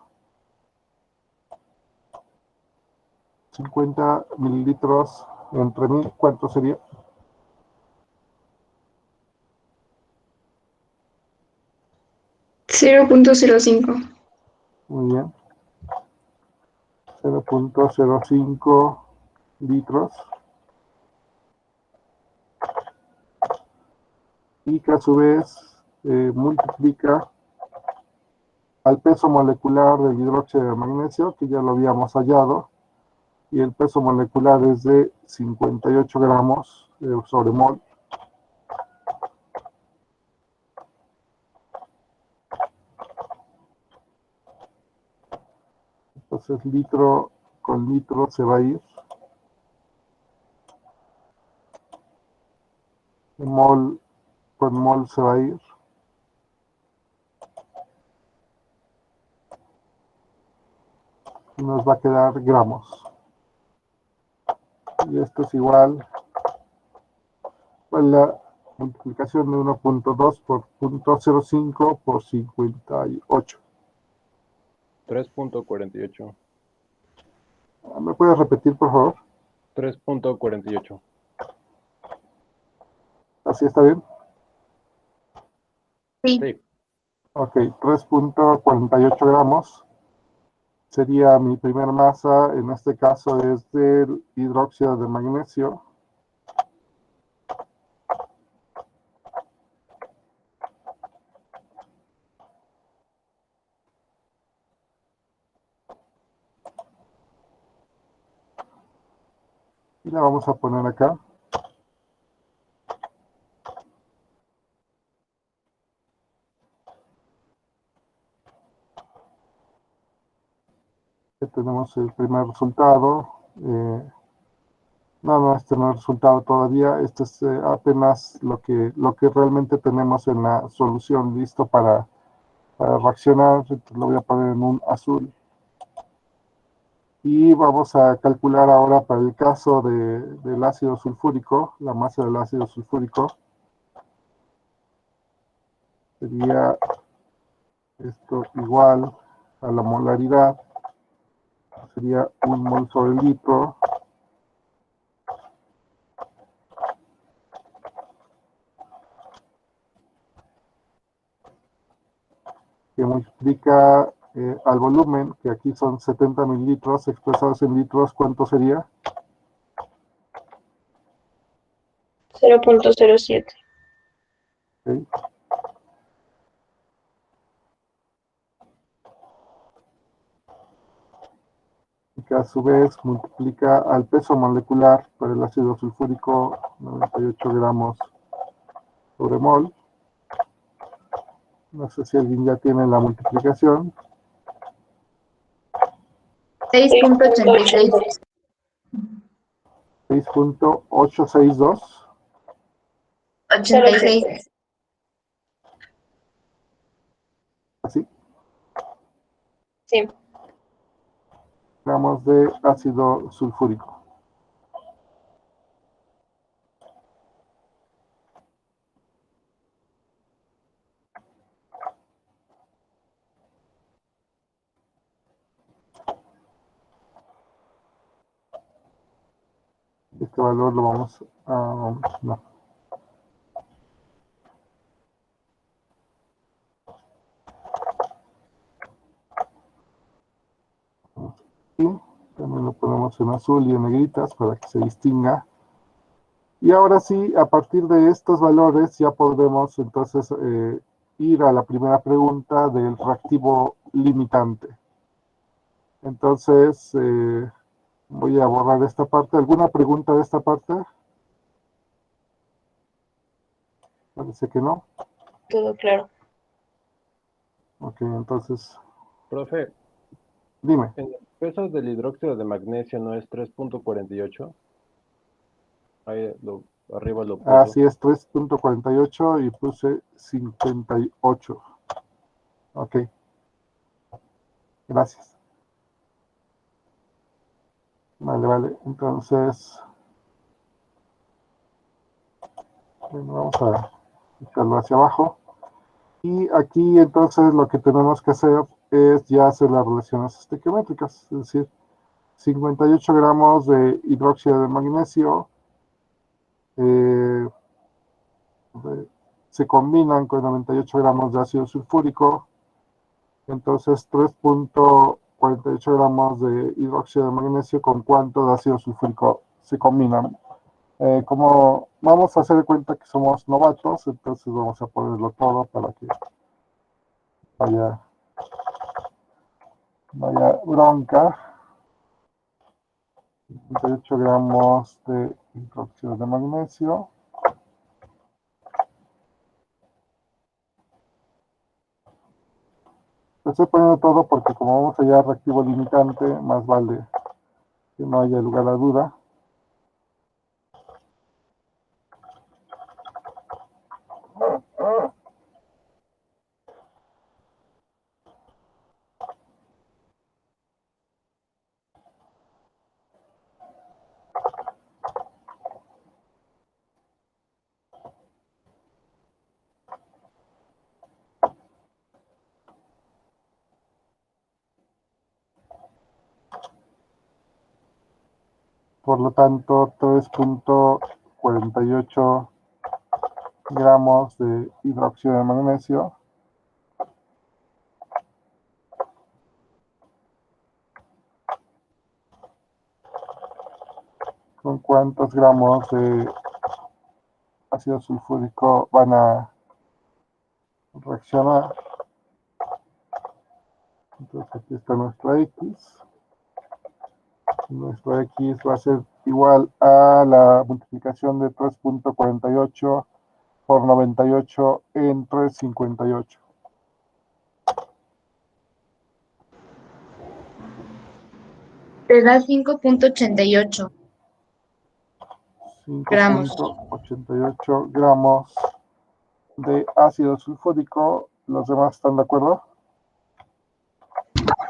50 mililitros entre 1000, ¿cuánto sería? $0.05. Muy bien. 0.05 litros. Y que a su vez multiplica al peso molecular del hidróxido de magnesio, que ya lo habíamos hallado, y el peso molecular es de 58 gramos sobre mol. Entonces litro con litro se va a ir. Mol con mol se va a ir. Y nos va a quedar gramos. Y esto es igual a la multiplicación de 1.2 por 0.05 por 58. 3.48. ¿Me puedes repetir, por favor? 3.48. ¿Así está bien? Sí. Sí. Ok, 3.48 gramos sería mi primer masa, en este caso es del hidróxido de magnesio. Y la vamos a poner acá. Ya tenemos el primer resultado. No, este no es el resultado todavía. Este es apenas lo que realmente tenemos en la solución listo para reaccionar. Entonces lo voy a poner en un azul. Y vamos a calcular ahora para el caso del ácido sulfúrico, la masa del ácido sulfúrico. Sería esto igual a la molaridad. Sería 1 mol sobre litro. Que multiplica al volumen, que aquí son 70 mililitros, expresados en litros, ¿cuánto sería? 0.07. ¿Okay? Y que a su vez multiplica al peso molecular para el ácido sulfúrico, 98 gramos sobre mol. No sé si alguien ya tiene la multiplicación. 6.86. 6.862. 86. ¿Así? Sí. Gramos de ácido sulfúrico. Este valor lo vamos a... no. Y también lo ponemos en azul y en negritas para que se distinga. Y ahora sí, a partir de estos valores ya podremos entonces ir a la primera pregunta del reactivo limitante. Entonces, voy a borrar esta parte. ¿Alguna pregunta de esta parte? Parece que no. Todo claro. Ok, entonces, Profe, dime. ¿en el peso del hidróxido de magnesio no es 3.48? Ahí arriba lo puso. Así es, 3.48 y puse 58. Ok. Gracias. Vale. Entonces, bueno, vamos a echarlo hacia abajo. Y aquí entonces lo que tenemos que hacer es ya hacer las relaciones estequiométricas, es decir, 58 gramos de hidróxido de magnesio se combinan con 98 gramos de ácido sulfúrico, entonces 3.48 gramos de hidróxido de magnesio con cuánto de ácido sulfúrico se combinan. Como vamos a hacer de cuenta que somos novatos, entonces vamos a ponerlo todo para que vaya bronca. 58 gramos de hidróxido de magnesio. Lo estoy poniendo todo porque como vamos allá a reactivo limitante, más vale que no haya lugar a duda. Por lo tanto, 3.48 gramos de hidróxido de magnesio. ¿Con cuántos gramos de ácido sulfúrico van a reaccionar? Entonces aquí está nuestra X. Nuestra X va a ser igual a la multiplicación de 3.48 por 98 entre 58. Te da 5.88 gramos. 5.88 gramos de ácido sulfúrico. ¿Los demás están de acuerdo?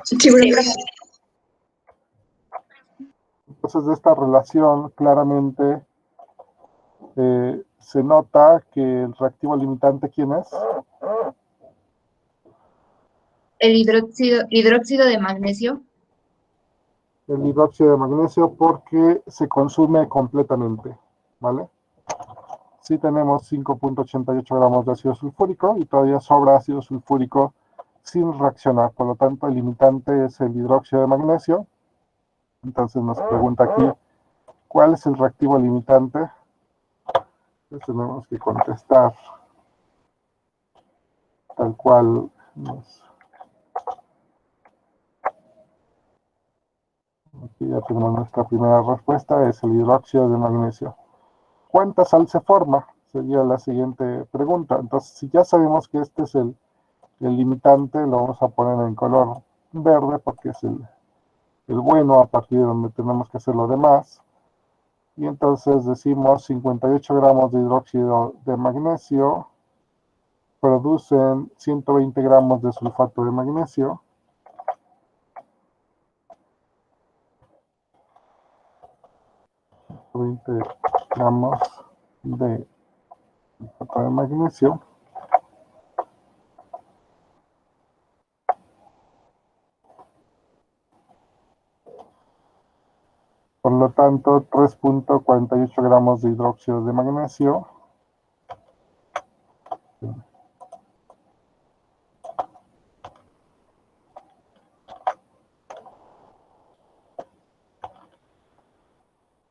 Sí, profe. Entonces, de esta relación, claramente se nota que el reactivo limitante, ¿quién es? El hidróxido de magnesio. El hidróxido de magnesio, porque se consume completamente, ¿vale? Sí tenemos 5.88 gramos de ácido sulfúrico y todavía sobra ácido sulfúrico sin reaccionar. Por lo tanto, el limitante es el hidróxido de magnesio. Entonces nos pregunta aquí, ¿cuál es el reactivo limitante? Pues tenemos que contestar tal cual aquí ya tenemos nuestra primera respuesta, es el hidróxido de magnesio. ¿Cuánta sal se forma? Sería la siguiente pregunta. Entonces, si ya sabemos que este es el limitante, lo vamos a poner en color verde porque es el bueno, a partir de donde tenemos que hacer lo demás. Y entonces decimos 58 gramos de hidróxido de magnesio producen 120 gramos de sulfato de magnesio. Gramos de sulfato de magnesio. Por lo tanto, 3.48 gramos de hidróxido de magnesio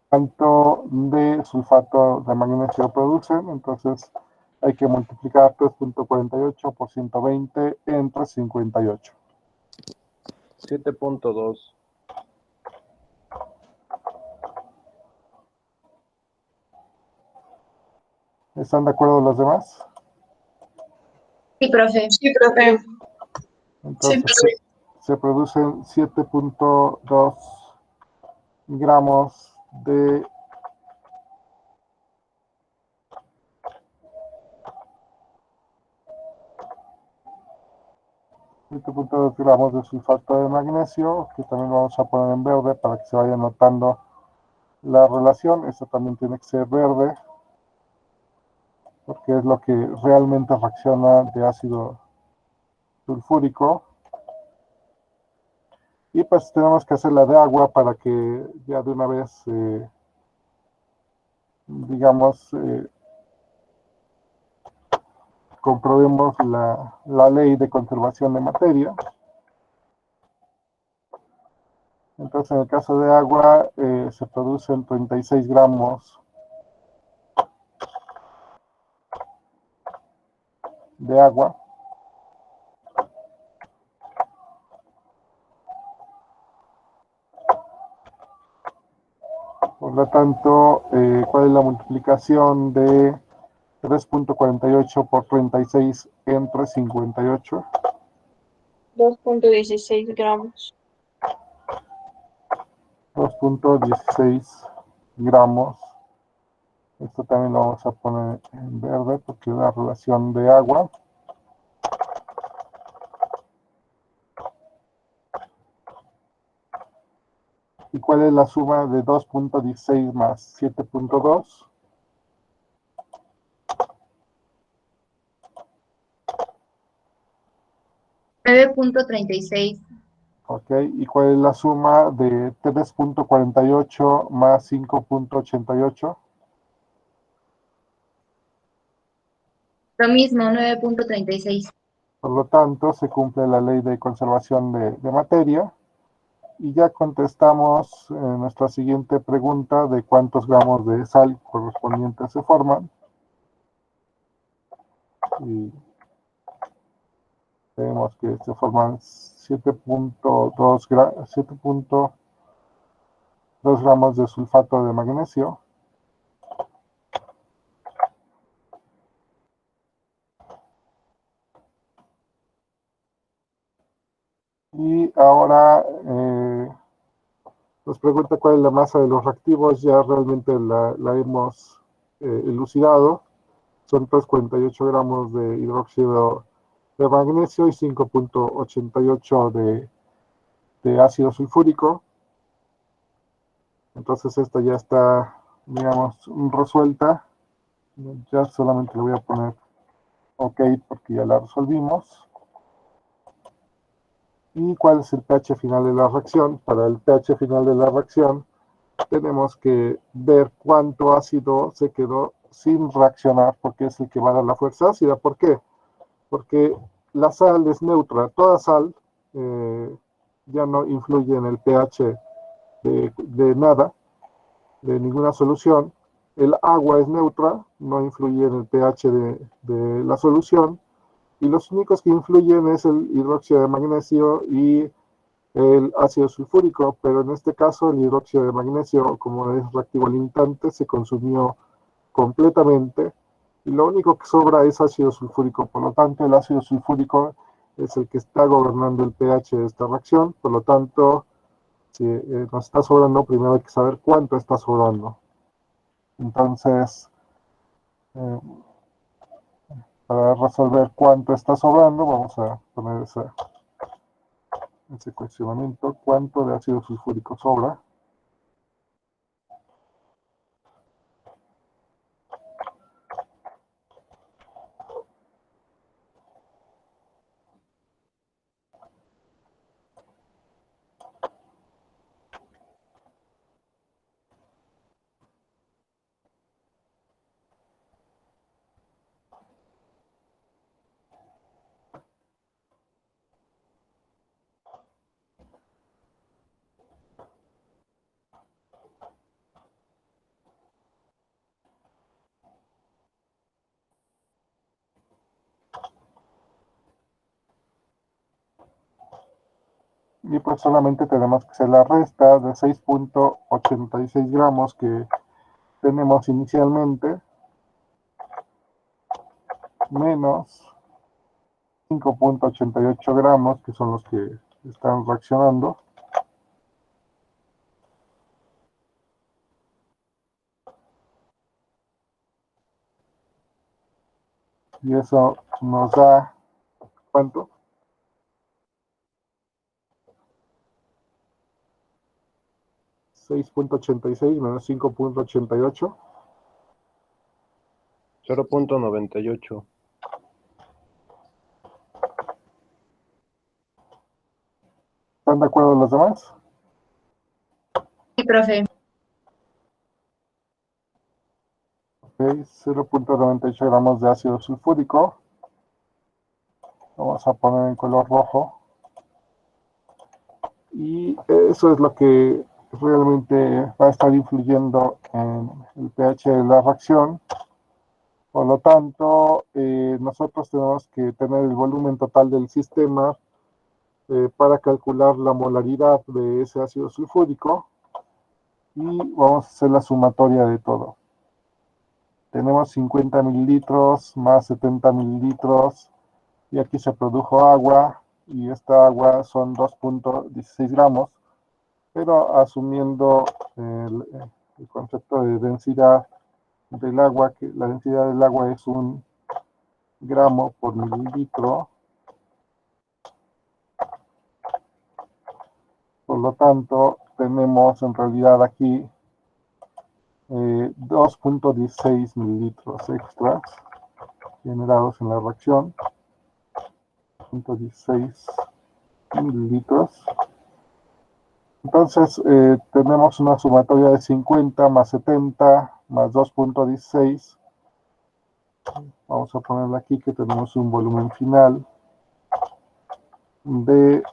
cuánto de sulfato de magnesio producen. Entonces hay que multiplicar 3.48 por 120 entre 58. 7.2. ¿Están de acuerdo los demás? Sí, profe. Sí, profe. Entonces se producen 7.2 gramos de gramos de sulfato de magnesio, que también lo vamos a poner en verde para que se vaya notando la relación. Esto también tiene que ser verde, porque es lo que realmente reacciona de ácido sulfúrico. Y pues tenemos que hacer la de agua para que ya de una vez, digamos, comprobemos la ley de conservación de materia. Entonces, en el caso de agua, se producen 36 gramos de agua. Por lo tanto, ¿cuál es la multiplicación de 3.48 por 36 entre 58? 2.16 gramos. 2.16 gramos. Esto también lo vamos a poner en verde porque es la relación de agua. ¿Y cuál es la suma de 2.16 más 7.2? $9.36. Ok, ¿y cuál es la suma de 3.48 más 5.88? Lo mismo, 9.36. Por lo tanto, se cumple la ley de conservación de materia. Y ya contestamos nuestra siguiente pregunta de cuántos gramos de sal correspondientes se forman. Y vemos que se forman 7.2 gramos de sulfato de magnesio. Y ahora nos pregunta cuál es la masa de los reactivos. Ya realmente la hemos elucidado. Son 3.48 gramos de hidróxido de magnesio y 5.88 de ácido sulfúrico. Entonces esta ya está, digamos, resuelta. Ya solamente le voy a poner OK porque ya la resolvimos. ¿Y cuál es el pH final de la reacción? Para el pH final de la reacción tenemos que ver cuánto ácido se quedó sin reaccionar, porque es el que va a dar la fuerza ácida. ¿Por qué? Porque la sal es neutra. Toda sal ya no influye en el pH de nada, de ninguna solución. El agua es neutra, no influye en el pH de la solución. Y los únicos que influyen es el hidróxido de magnesio y el ácido sulfúrico, pero en este caso el hidróxido de magnesio, como es reactivo limitante, se consumió completamente y lo único que sobra es ácido sulfúrico. Por lo tanto, el ácido sulfúrico es el que está gobernando el pH de esta reacción. Por lo tanto, si nos está sobrando, primero hay que saber cuánto está sobrando. Entonces, para resolver cuánto está sobrando, vamos a poner ese cuestionamiento. ¿Cuánto de ácido sulfúrico sobra? Y pues solamente tenemos que hacer la resta de 6.86 gramos que tenemos inicialmente, menos 5.88 gramos, que son los que están reaccionando. Y eso nos da, ¿cuánto? 6.86 menos 5.88. 0.98. ¿Están de acuerdo los demás? Sí, profe. Ok, 0.98 gramos de ácido sulfúrico. Vamos a poner en color rojo. Y eso es lo que realmente va a estar influyendo en el pH de la reacción. Por lo tanto, nosotros tenemos que tener el volumen total del sistema para calcular la molaridad de ese ácido sulfúrico. Y vamos a hacer la sumatoria de todo. Tenemos 50 mililitros más 70 mililitros. Y aquí se produjo agua. Y esta agua son 2.16 gramos. Pero asumiendo el concepto de densidad del agua, que la densidad del agua es 1 gramo por mililitro. Por lo tanto, tenemos en realidad aquí 2.16 mililitros extras generados en la reacción. 2.16 mililitros. Entonces, tenemos una sumatoria de 50 más 70 más 2.16. Vamos a ponerle aquí que tenemos un volumen final de...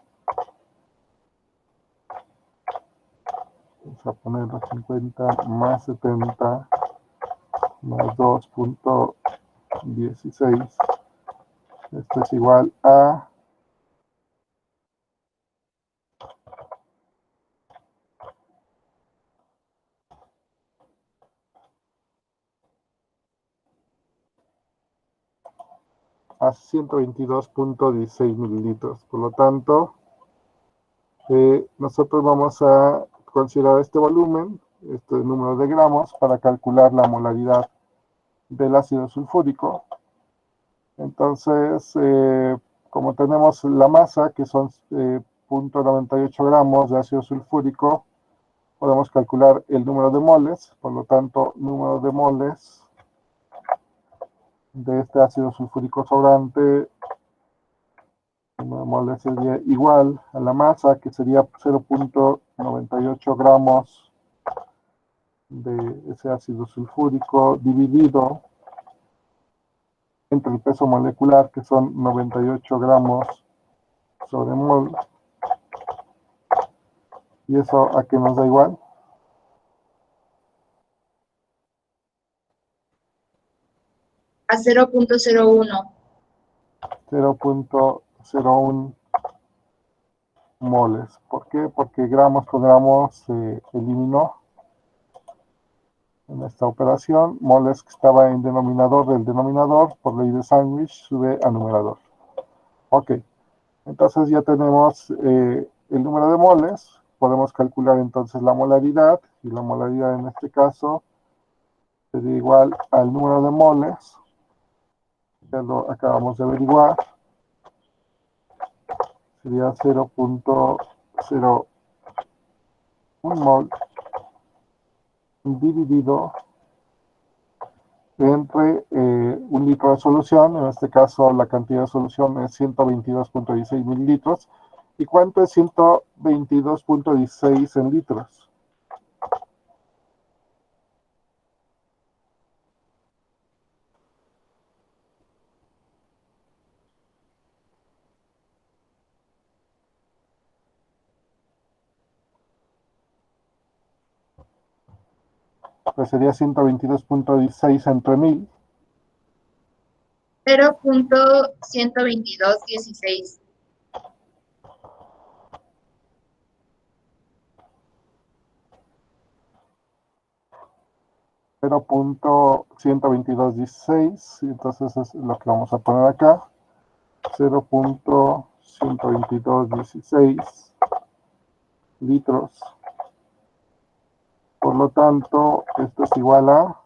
Vamos a ponerle 50 más 70 más 2.16. Esto es igual a... a 122.16 mililitros. Por lo tanto, nosotros vamos a considerar este volumen, este número de gramos, para calcular la molaridad del ácido sulfúrico. Entonces, como tenemos la masa, que son 0.98 gramos de ácido sulfúrico, podemos calcular el número de moles. Por lo tanto, número de moles de este ácido sulfúrico sobrante, el número de moles sería igual a la masa, que sería 0.98 gramos de ese ácido sulfúrico dividido entre el peso molecular, que son 98 gramos sobre mol. ¿Y eso a qué nos da igual? A 0.01. 0.01 moles. ¿Por qué? Porque gramos por gramos se eliminó en esta operación. Moles que estaba en denominador del denominador, por ley de sándwich, sube a numerador. Ok. Entonces ya tenemos el número de moles. Podemos calcular entonces la molaridad. Y la molaridad en este caso sería igual al número de moles, ya lo acabamos de averiguar, sería 0.01 mol dividido entre un litro de solución. En este caso la cantidad de solución es 122.16 mililitros. ¿Y cuánto es 122.16 en litros? Pues sería 122.16 entre 1000. 0.12216. 0.12216, entonces es lo que vamos a poner acá. 0.12216 litros. Por lo tanto, esto es igual a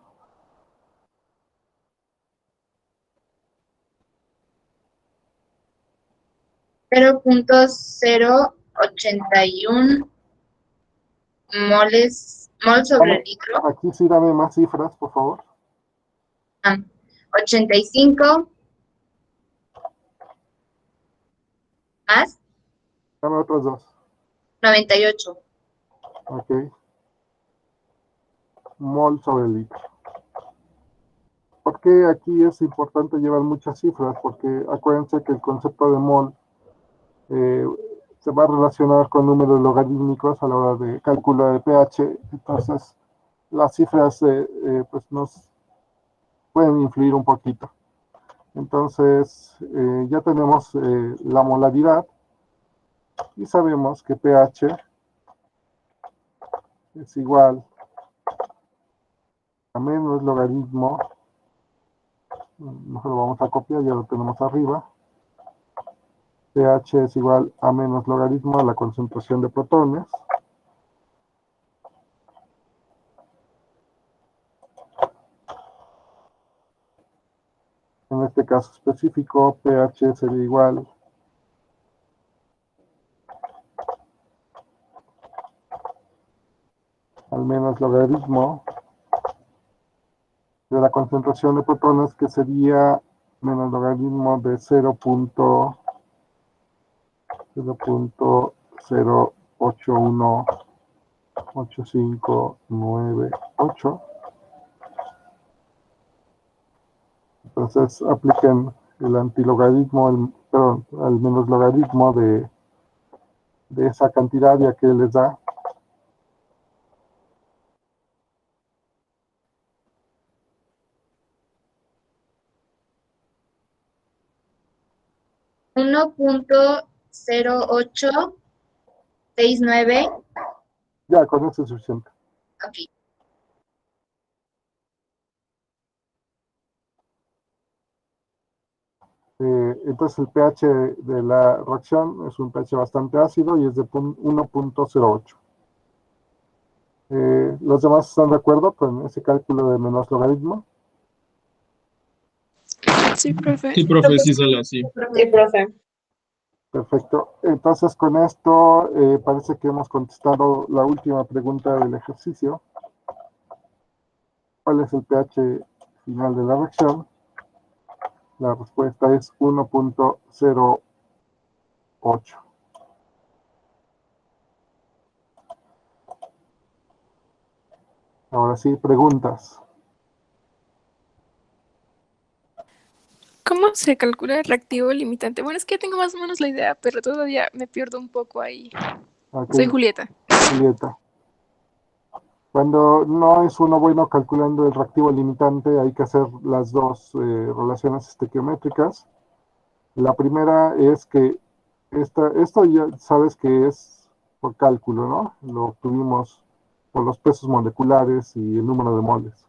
0.081 mol sobre litro. Aquí sí dame más cifras, por favor. 85 más Dame otros dos. 98. Ok. Mol sobre litro. ¿Por qué aquí es importante llevar muchas cifras? Porque acuérdense que el concepto de mol se va a relacionar con números logarítmicos a la hora de cálculo de pH. Entonces, las cifras pues nos pueden influir un poquito. Entonces, ya tenemos la molaridad y sabemos que pH es igual a menos logaritmo, mejor lo vamos a copiar, ya lo tenemos arriba. pH es igual a menos logaritmo de la concentración de protones. En este caso específico, pH sería igual al menos logaritmo de la concentración de protones, que sería menos logaritmo de 0.08185998. Entonces apliquen el antilogaritmo, perdón, al menos logaritmo de esa cantidad, ya que les da 1.0869. Ya, con eso es suficiente. Ok. Entonces el pH de la reacción es un pH bastante ácido y es de 1.08. ¿Los demás están de acuerdo con ese cálculo de menos logaritmo? Sí, profe. Sí, profe, sí sale así. Sí, profe. Perfecto. Entonces con esto parece que hemos contestado la última pregunta del ejercicio. ¿Cuál es el pH final de la reacción? La respuesta es 1.08. Ahora sí, preguntas. ¿Cómo se calcula el reactivo limitante? Bueno, es que tengo más o menos la idea, pero todavía me pierdo un poco ahí. Ok, Soy Julieta. Julieta. Cuando no es uno bueno calculando el reactivo limitante, hay que hacer las dos relaciones estequiométricas. La primera es que esto ya sabes que es por cálculo, ¿no? Lo obtuvimos por los pesos moleculares y el número de moles.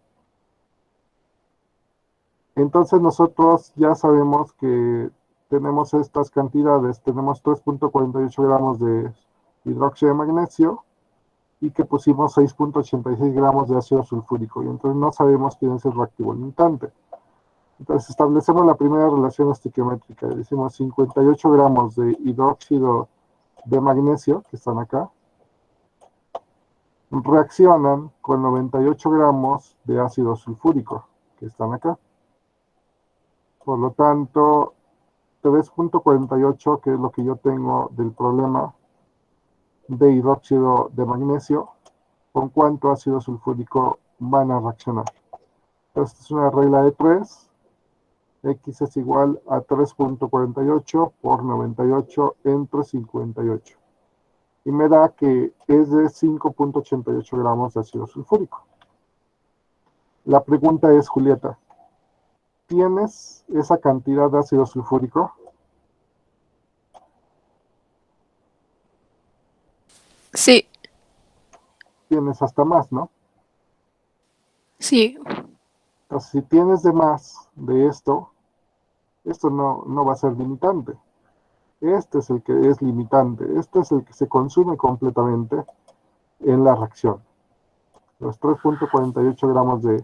Entonces nosotros ya sabemos que tenemos estas cantidades. Tenemos 3.48 gramos de hidróxido de magnesio y que pusimos 6.86 gramos de ácido sulfúrico, y entonces no sabemos quién es el reactivo limitante. Entonces establecemos la primera relación estequiométrica, decimos 58 gramos de hidróxido de magnesio, que están acá, reaccionan con 98 gramos de ácido sulfúrico, que están acá. Por lo tanto, 3.48, que es lo que yo tengo del problema de hidróxido de magnesio, ¿con cuánto ácido sulfúrico van a reaccionar? Esta es una regla de 3. X es igual a 3.48 por 98 entre 58. Y me da que es de 5.88 gramos de ácido sulfúrico. La pregunta es, Julieta, ¿tienes esa cantidad de ácido sulfúrico? Sí, Tienes hasta más, ¿no? sí. Entonces, si tienes de más de esto no va a ser limitante. Este es el que es limitante. Este es el que se consume completamente en la reacción. Los 3.48 gramos de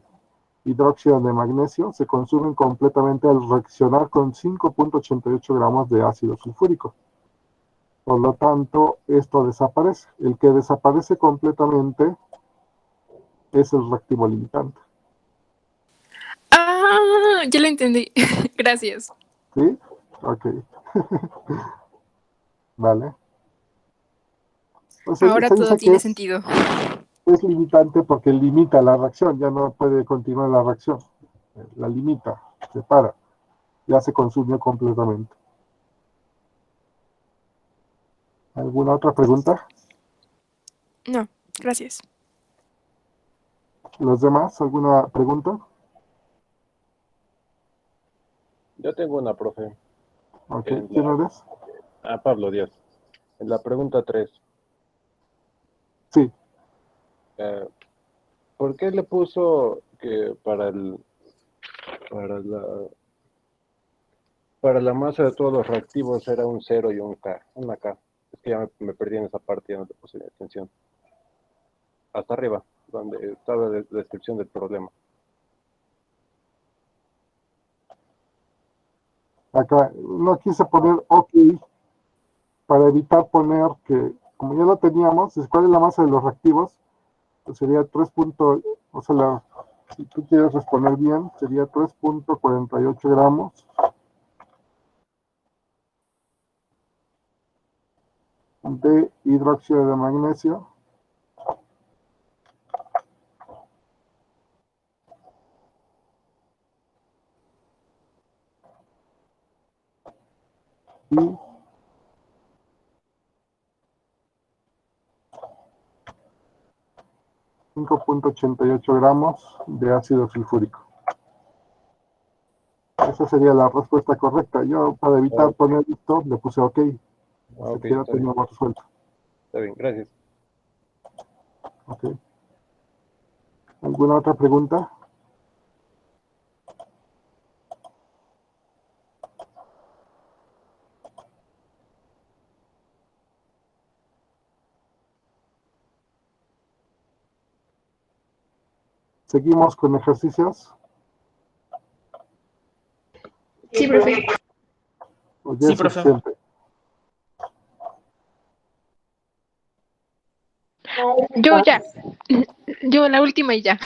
hidróxido de magnesio se consumen completamente al reaccionar con 5.88 gramos de ácido sulfúrico. Por lo tanto, esto desaparece. El que desaparece completamente es el reactivo limitante. Ah, ya lo entendí. Gracias. ¿Sí? Ok. Vale. Pues Ahora se todo dice que tiene sentido. es limitante porque limita la reacción, ya no puede continuar la reacción. La limita, se para. Ya se consumió completamente. ¿Alguna otra pregunta? No, gracias. ¿Los demás? ¿Alguna pregunta? Yo tengo una, profe. Ok, En ¿quién la- eres? Pablo Díaz. En la pregunta 3, Sí, ¿por qué le puso que para la, para la masa de todos los reactivos era un 0 y un K, una K? Es que ya me perdí en esa parte, ya no le puse atención. Hasta arriba, donde estaba la descripción del problema. acá no quise poner OK para evitar poner que, como ya lo teníamos, ¿cuál es la masa de los reactivos? Pues sería 3. O sea, si tú quieres responder bien, sería 3.48 gramos de hidróxido de magnesio y 5.88 gramos de ácido sulfúrico. Esa sería la respuesta correcta. Yo, para evitar poner esto, le puse OK. Ok, Que ya está bien. teníamos resuelto. Está bien, gracias. OK. ¿Alguna otra pregunta? ¿Seguimos con ejercicios? Sí, profe. ¿O ya Sí, es profe. suficiente? Yo ya. Yo la última y ya.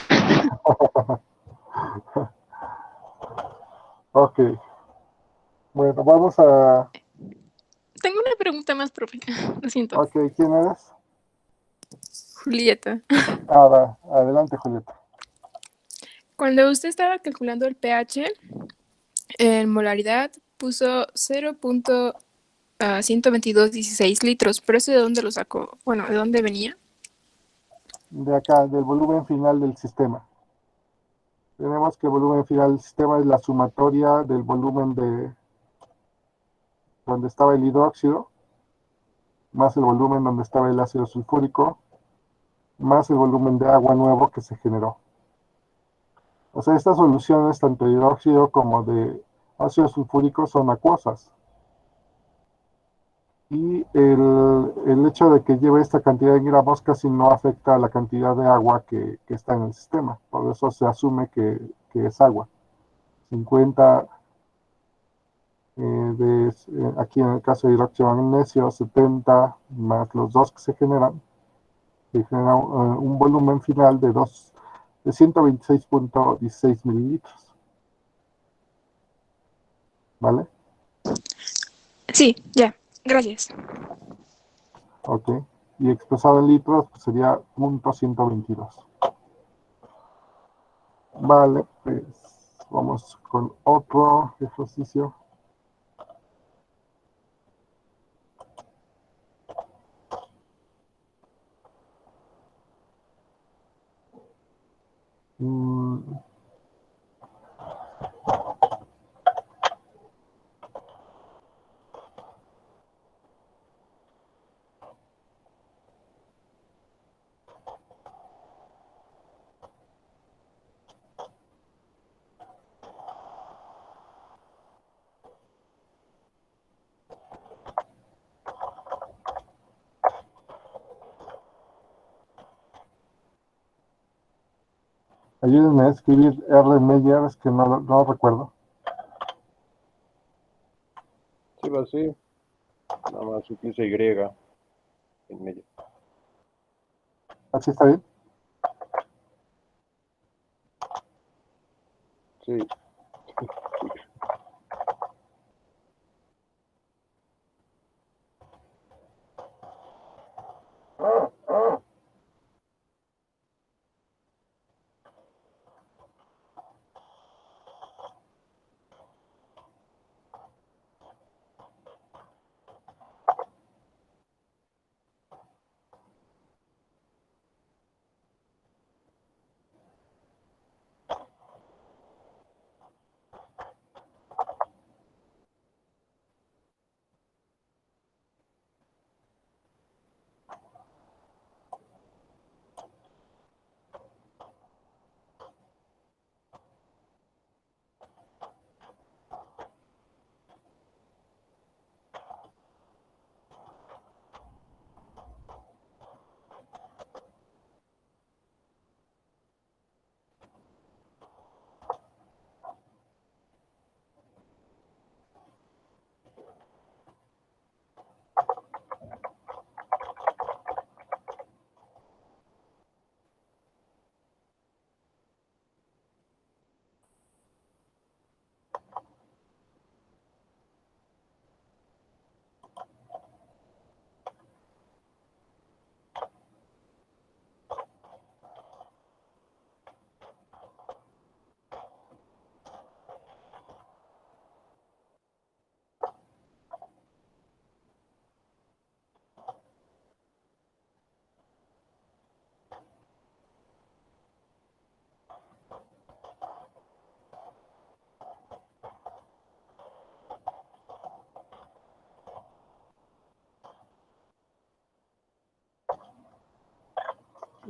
OK. Bueno, vamos a... Tengo una pregunta más, profe. Lo siento. OK, ¿quién eres? Julieta. Va. Adelante, Julieta. Cuando usted estaba calculando el pH, en molaridad puso 0.12216 litros, pero ¿ese de dónde lo sacó? Bueno, ¿de dónde venía? De acá, del volumen final del sistema. Tenemos que el volumen final del sistema es la sumatoria del volumen de donde estaba el hidróxido, más el volumen donde estaba el ácido sulfúrico, más el volumen de agua nuevo que se generó. O sea, estas soluciones, tanto de hidróxido como de ácido sulfúrico, son acuosas. Y el hecho de que lleve esta cantidad de gramos casi no afecta a la cantidad de agua que está en el sistema. Por eso se asume que es agua. 50 aquí en el caso de hidróxido de magnesio, 70 más los dos que se generan un volumen final de 126.16 mililitros. ¿Vale? Sí, ya. Gracias. Ok. Y expresado en litros pues sería 0.122. Vale, pues vamos con otro ejercicio. Ayúdenme a escribir R. Meyer, es que no recuerdo. Sí, va así. Nada más utiliza Y en medio. ¿Así está bien? Sí.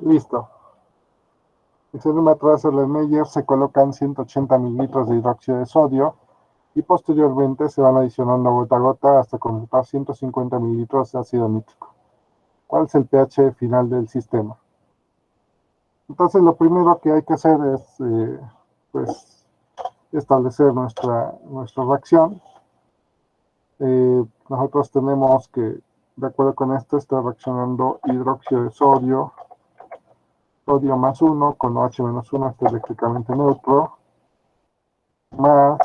Listo. En una traza de Meyer se colocan 180 mililitros de hidróxido de sodio y posteriormente se van adicionando gota a gota hasta completar 150 mililitros de ácido nítrico. ¿Cuál es el pH final del sistema? Entonces lo primero que hay que hacer es pues, establecer nuestra reacción. Nosotros tenemos que, de acuerdo con esto, está reaccionando hidróxido de sodio más 1 con OH menos 1, está eléctricamente neutro, más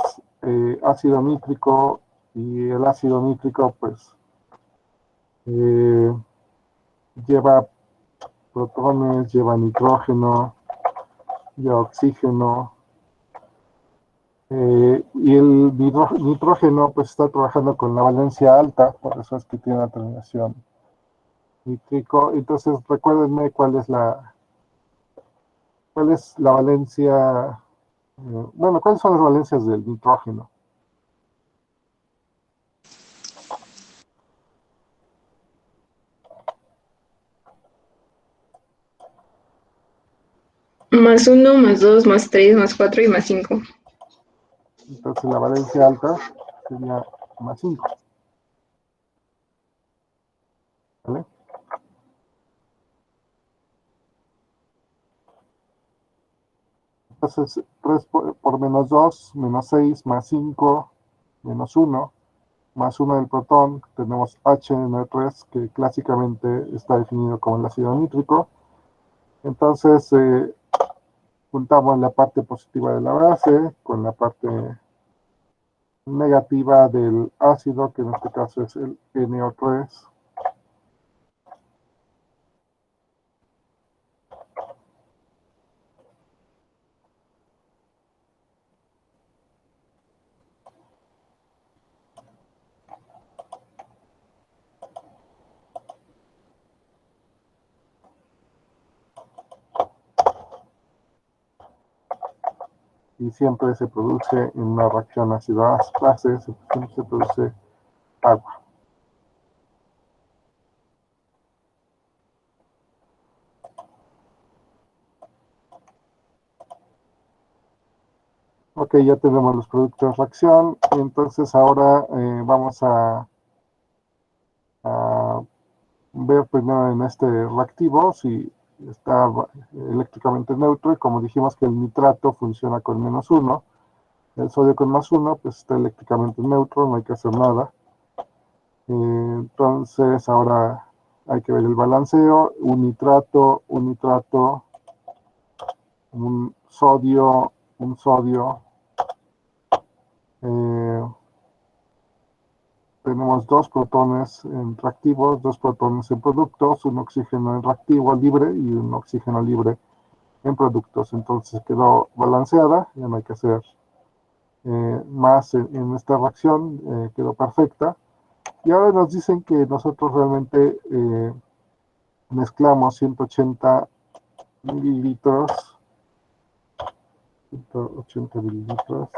ácido nítrico, y el ácido nítrico pues lleva protones, lleva nitrógeno, lleva oxígeno, y el nitrógeno pues está trabajando con la valencia alta, por eso es que tiene una terminación nítrico. Entonces recuérdenme cuál es la valencia, bueno, ¿cuáles son las valencias del nitrógeno? Más 1, más 2, más 3, más 4 y más 5. Entonces la valencia alta sería más 5. ¿Vale? Entonces, 3 por menos 2, menos 6, más 5, menos 1, más 1 del protón, tenemos HN3, que clásicamente está definido como el ácido nítrico. Entonces, juntamos la parte positiva de la base con la parte negativa del ácido, que en este caso es el NO3. Y siempre se produce en una reacción ácido-base, siempre se produce agua. Ok, ya tenemos los productos de reacción. Entonces ahora vamos a ver primero en este reactivo si está eléctricamente neutro. Y como dijimos que el nitrato funciona con -1, el sodio con +1, pues está eléctricamente neutro, no hay que hacer nada. Entonces ahora hay que ver el balanceo. Un nitrato, un sodio, tenemos 2 protones en reactivos, 2 protones en productos, un oxígeno en reactivo libre y un oxígeno libre en productos. Entonces quedó balanceada, ya no hay que hacer más en esta reacción, quedó perfecta. Y ahora nos dicen que nosotros realmente mezclamos 180 mililitros, 180 mililitros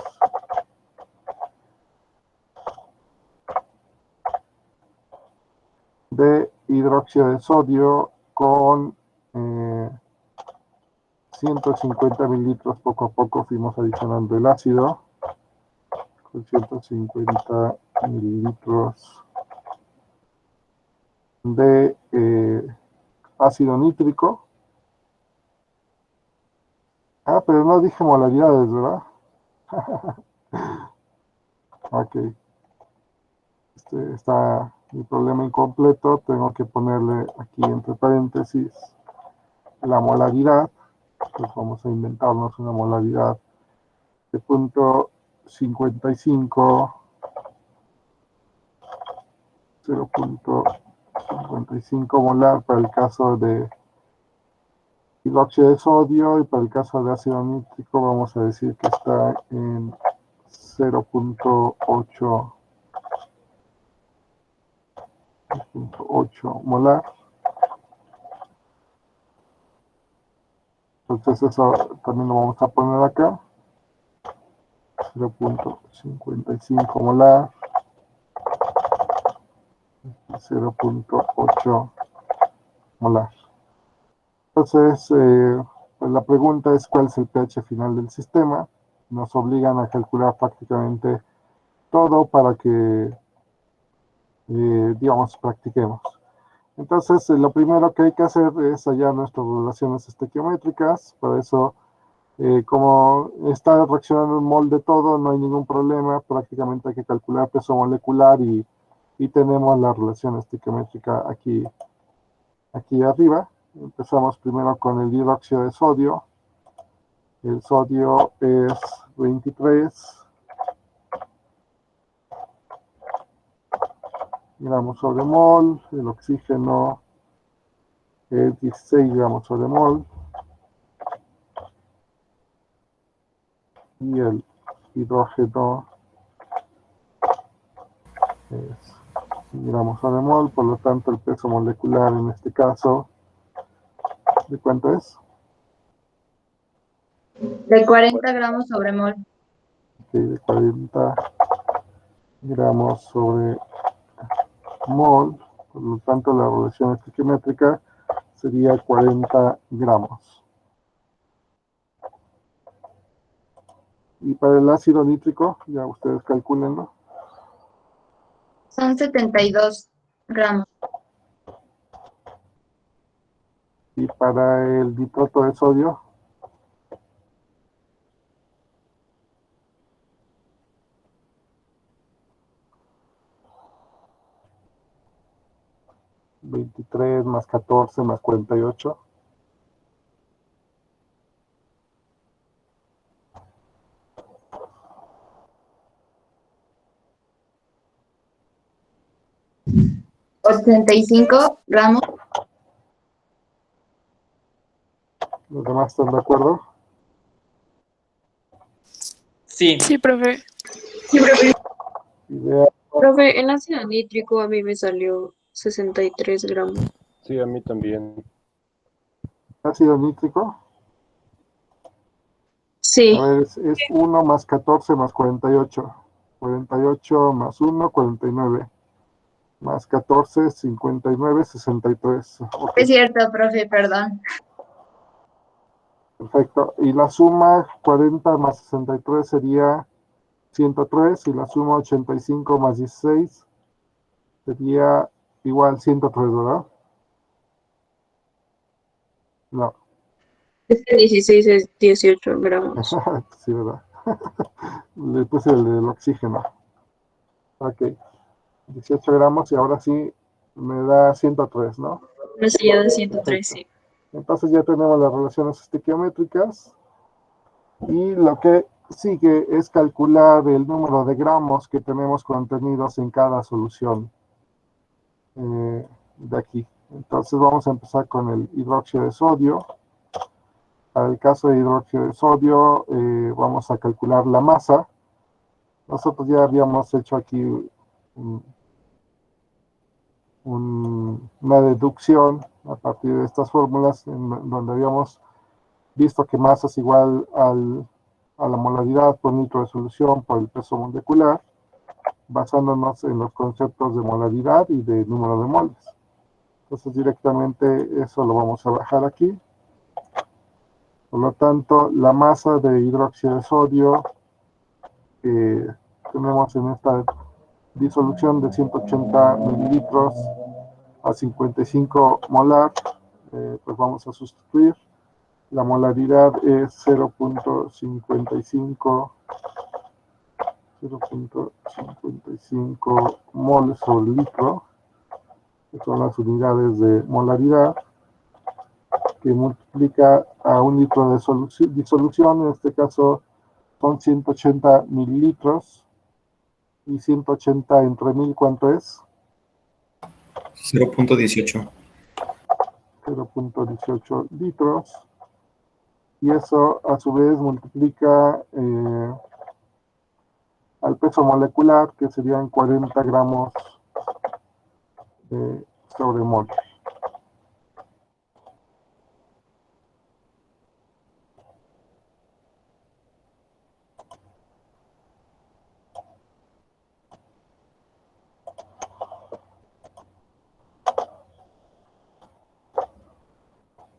de hidróxido de sodio con 150 mililitros. Poco a poco fuimos adicionando el ácido con 150 mililitros de ácido nítrico. Pero no dije molaridades, ¿verdad? Ok. Está mi problema incompleto. Tengo que ponerle aquí entre paréntesis la molaridad. Pues vamos a inventarnos una molaridad de 0.55, 0.55 molar para el caso de hidróxido de sodio, y para el caso de ácido nítrico vamos a decir que está en 0.8 molar. Entonces eso también lo vamos a poner acá, 0.55 molar, 0.8 molar. Entonces, pues la pregunta es cuál es el pH final del sistema. Nos obligan a calcular prácticamente todo para que, digamos, practiquemos. Entonces, lo primero que hay que hacer es hallar nuestras relaciones estequiométricas. Para eso, como está reaccionando un mol de todo, no hay ningún problema. Prácticamente hay que calcular peso molecular y tenemos la relación estequiométrica aquí arriba. Empezamos primero con el hidróxido de sodio. El sodio es 23 gramos sobre mol. El oxígeno es 16 gramos sobre mol. Y el hidrógeno es 100 gramos sobre mol. Por lo tanto, el peso molecular en este caso, ¿de cuánto es? De 40 gramos sobre mol. Ok, de 40 gramos sobre mol. Por lo tanto, la relación estequiométrica sería 40 gramos. Y para el ácido nítrico, ya ustedes calculenlo. Son 72 gramos. Y para el nitrato de sodio, $23 más 14 más 48. $85. ¿Los demás están de acuerdo? Sí. Sí, profe. Idea, Profe, en ácido nítrico a mí me salió 63 gramos. Sí, a mí también. ácido nítrico. Sí, A ver, es 1 más 14 más 48. 48 más 1, 49. Más 14, 59, 63. Ok, Es cierto, profe, perdón. perfecto. Y la suma 40 más 63 sería 103. Y la suma 85 más 16 sería igual 103, ¿verdad? No, este 16 es 18 gramos. sí, ¿verdad? Le puse el del oxígeno. Ok, 18 gramos y ahora sí me da 103, ¿no? Me salió de 103, sí. Entonces ya tenemos las relaciones estequiométricas y lo que sigue es calcular el número de gramos que tenemos contenidos en cada solución de aquí. Entonces vamos a empezar con el hidróxido de sodio. Para el caso de hidróxido de sodio vamos a calcular la masa. Nosotros ya habíamos hecho aquí una deducción a partir de estas fórmulas donde habíamos visto que masa es igual a la molaridad por litro de solución por el peso molecular, basándonos en los conceptos de molaridad y de número de moles. Entonces directamente eso lo vamos a bajar aquí. Por lo tanto, la masa de hidróxido de sodio que tenemos en esta disolución de 180 mililitros a 55 molar, pues vamos a sustituir. La molaridad es 0.55 moles sobre litro, que son las unidades de molaridad, que multiplica a un litro de disolución, en este caso son 180 mililitros, y 180 entre 1000, ¿cuánto es? 0.18. 0.18 litros, y eso a su vez multiplica al peso molecular, que serían 40 gramos sobre mol.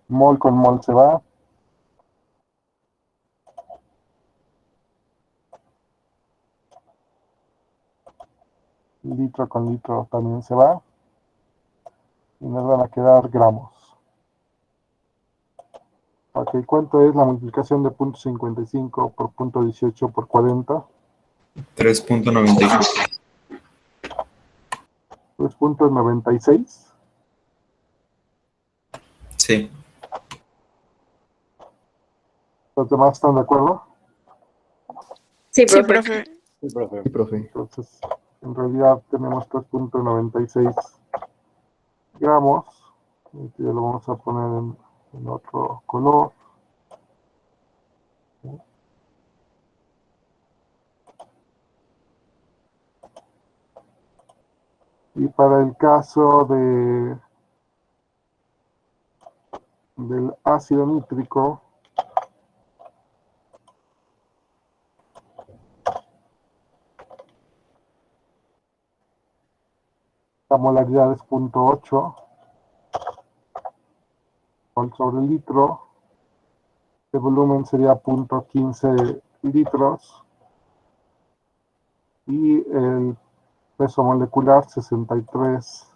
Mol con mol se va. Litro con litro también se va. Y nos van a quedar gramos. Ok, ¿cuánto es la multiplicación de 0.55 por 0.18 por 40? 3.96. 3.96. Sí. ¿Los demás están de acuerdo? Sí, Sí, profe. profe. Sí, profe. Sí, profe. Entonces, en realidad tenemos 3.96 gramos. Este ya lo vamos a poner en otro color. Y para el caso del ácido nítrico, la molaridad es 0.8 mol sobre litro. El volumen sería 0.15 litros. Y el peso molecular 63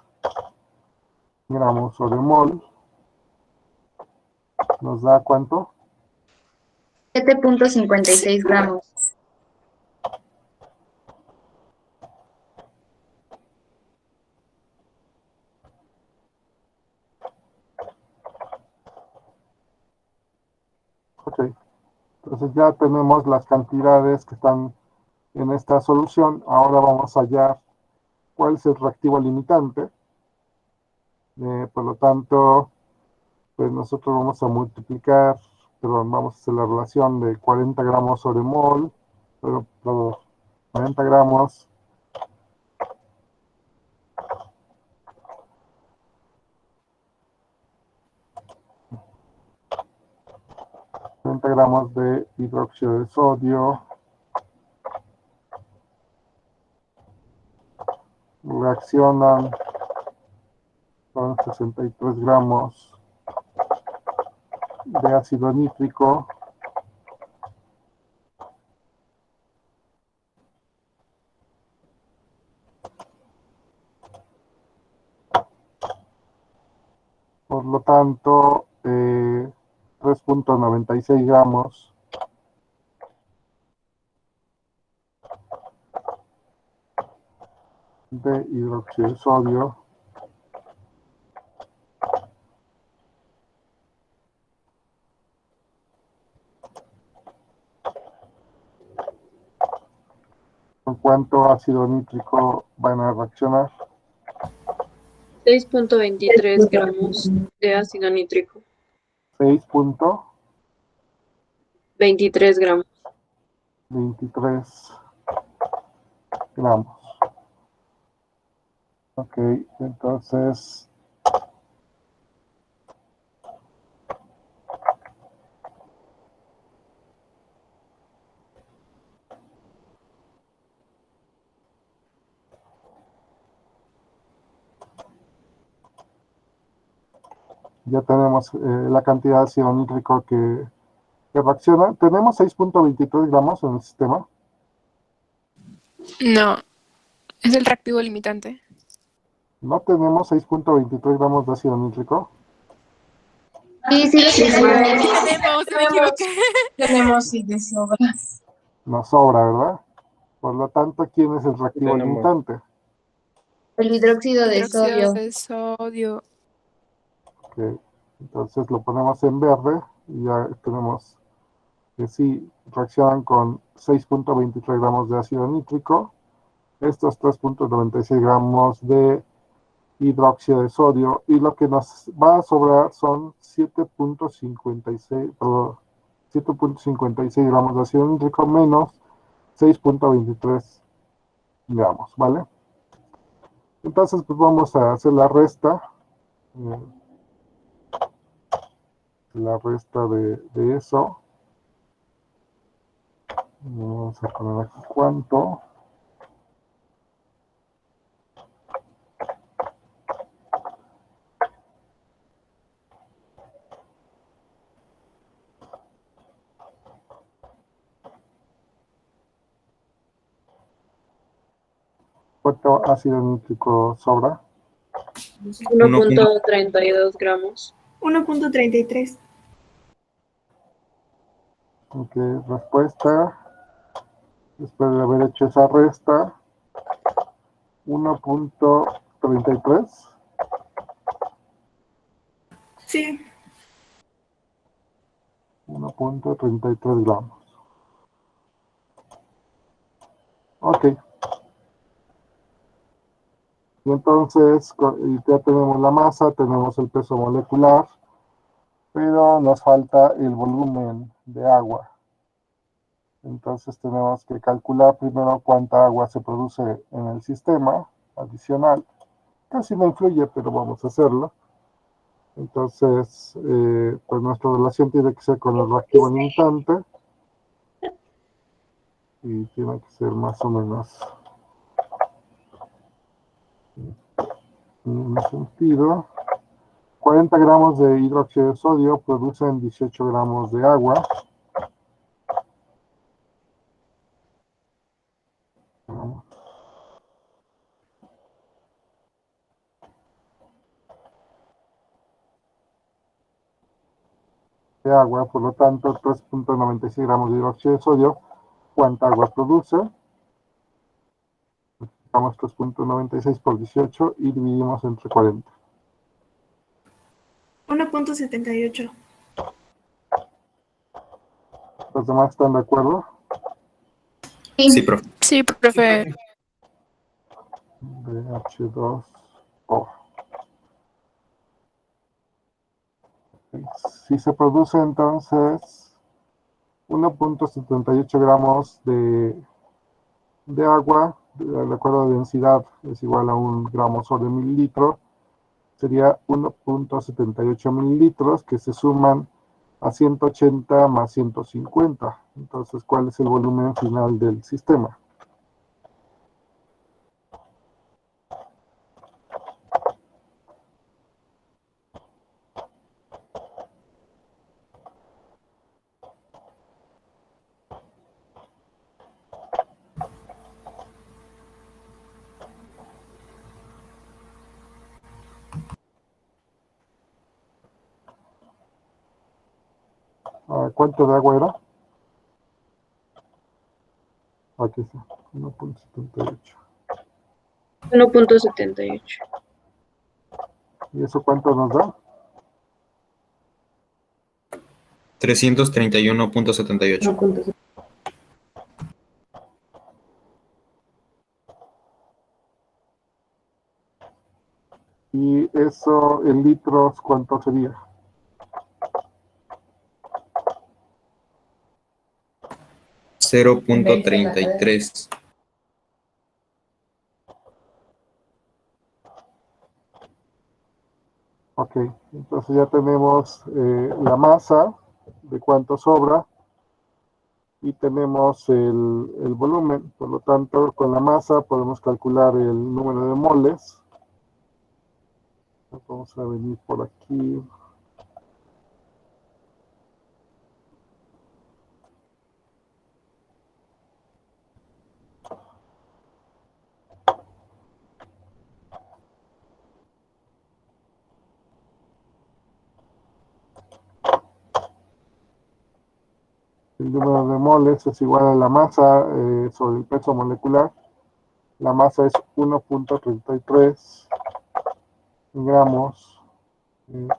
gramos sobre mol. ¿Nos da cuánto? 7.56 gramos. Ok. Entonces ya tenemos las cantidades que están en esta solución. Ahora vamos a hallar cuál es el reactivo limitante. Por lo tanto, pues nosotros vamos a multiplicar, perdón, vamos a hacer la relación de 40 gramos sobre mol, pero 40 gramos 30 gramos de hidróxido de sodio reaccionan con 63 gramos de ácido nítrico por lo tanto 3.96 gramos de hidróxido de sodio con cuánto ácido nítrico van a reaccionar. 6.23 gramos de ácido nítrico. 6.23 23 gramos. gramos. Ok, entonces ya tenemos la cantidad de ácido nítrico que reacciona. Tenemos 6.23 gramos en el sistema. No, es el reactivo limitante. No tenemos 6.23 gramos de ácido nítrico. Sí, sí, lo tenemos. Tenemos, me equivoqué. Tenemos y de sobra. Nos sobra, ¿verdad? Por lo tanto, ¿quién es el reactivo Tenemos. limitante? El hidróxido de Hidróxido sodio. de sodio. Ok, entonces lo ponemos en verde y ya tenemos que sí reaccionan con 6.23 gramos de ácido nítrico, estos 3.96 gramos de hidróxido de sodio, y lo que nos va a sobrar son 7.56 gramos de ácido nítrico menos 6.23 gramos, ¿vale? Entonces, pues vamos a hacer la resta. La resta de eso. Vamos a poner aquí cuánto. ¿Cuánto ácido nítrico sobra? 1.32 gramos. 1.33. Ok, respuesta. Después de haber hecho esa resta, 1.33. Sí. 1.33 gramos. Ok. Y entonces ya tenemos la masa, tenemos el peso molecular, pero nos falta el volumen de agua. Entonces tenemos que calcular primero cuánta agua se produce en el sistema adicional. Casi no influye, pero vamos a hacerlo. Entonces, pues nuestra relación tiene que ser con el reactivo limitante. Y tiene que ser más o menos en ese sentido. 40 gramos de hidróxido de sodio producen 18 gramos de agua. de agua, por lo tanto 3.96 gramos de hidróxido de sodio. ¿Cuánta agua produce? Multiplicamos 3.96 por 18 y dividimos entre 40. 1.78. ¿Los demás están de acuerdo? Sí, profe. Sí, profe. BH2O. Si se produce entonces 1.78 gramos de agua, de acuerdo a densidad, es igual a 1 gramo sobre mililitro, sería 1.78 mililitros que se suman a 180 más 150. Entonces, ¿cuál es el volumen final del sistema? ¿Cuánto de agua era? Aquí está, 1.78. 1.78. ¿Y eso cuánto nos da? 331.78. Y eso en litros, ¿cuánto sería? $0.33. Ok, entonces ya tenemos la masa de cuánto sobra y tenemos el volumen. Por lo tanto, con la masa podemos calcular el número de moles. Vamos a venir por aquí. El número de moles es igual a la masa sobre el peso molecular. La masa es 1.33 gramos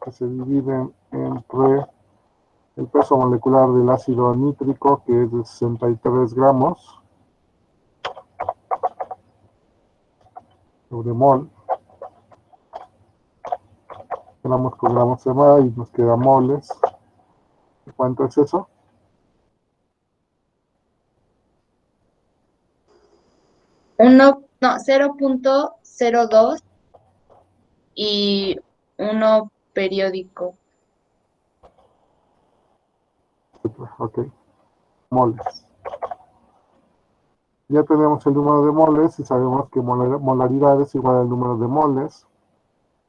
que se dividen entre el peso molecular del ácido nítrico, que es de 63 gramos sobre mol. Gramos con gramos se va y nos queda moles. ¿Cuánto es eso? No, 0.02 y 1 periódico. Ok, moles. Ya tenemos el número de moles y sabemos que molaridad es igual al número de moles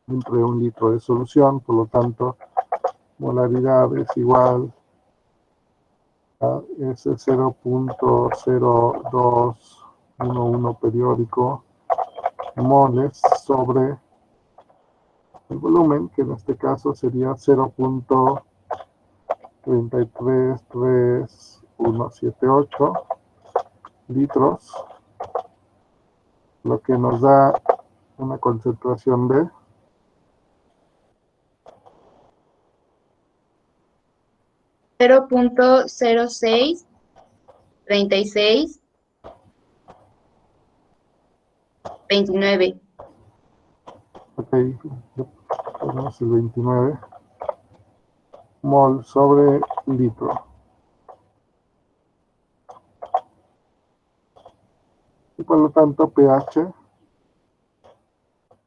entre un litro de solución, por lo tanto, molaridad es igual a ese 0.0211 periódico moles sobre el volumen, que en este caso sería 0.333178 litros, lo que nos da una concentración de 0.063629. ok, ponemos el 29 mol sobre litro. Y por lo tanto pH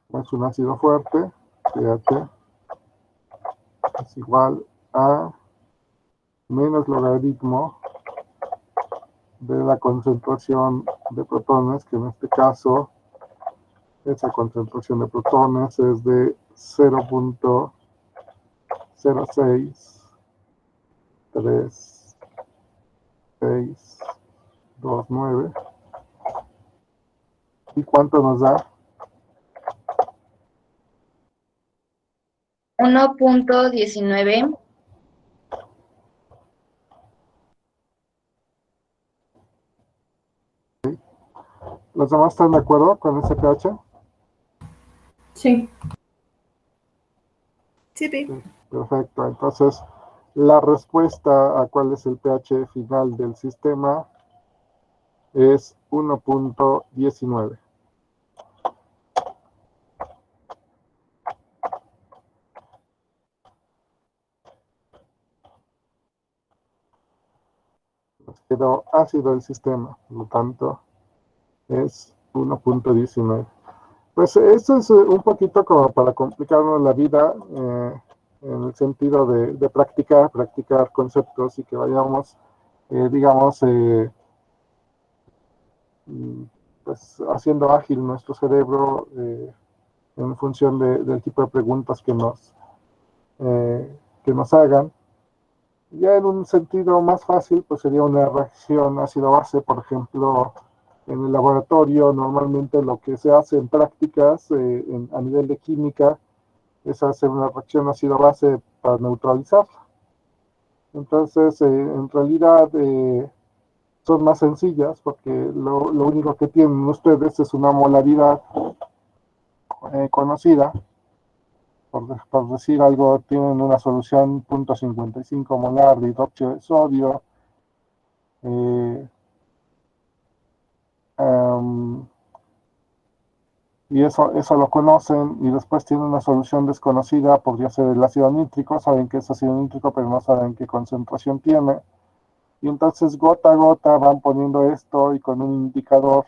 es un ácido fuerte, pH es igual a menos logaritmo de la concentración de protones, que en este caso esa concentración de protones es de 0.063629. ¿Y cuánto nos da? 1.19 ¿Los demás están de acuerdo con ese pH? Sí. Sí, Pi. Sí, perfecto. Entonces, la respuesta a cuál es el pH final del sistema es 1.19. Quedó ácido el sistema, por lo tanto, es 1.19. Pues esto es un poquito como para complicarnos la vida, en el sentido de practicar conceptos y que vayamos, digamos, mm, pues haciendo ágil nuestro cerebro en función del tipo de preguntas que nos hagan. Ya en un sentido más fácil, pues sería una reacción ácido-base, por ejemplo, en el laboratorio. Normalmente lo que se hace en prácticas a nivel de química es hacer una reacción ácido-base para neutralizarla. Entonces, en realidad son más sencillas porque lo único que tienen ustedes es una molaridad conocida. Por decir algo, tienen una solución 0.55 molar de hidróxido de sodio. eh, um, y eso lo conocen, y después tienen una solución desconocida, podría ser el ácido nítrico. Saben que es ácido nítrico, pero no saben qué concentración tiene. Y entonces gota a gota van poniendo esto, y con un indicador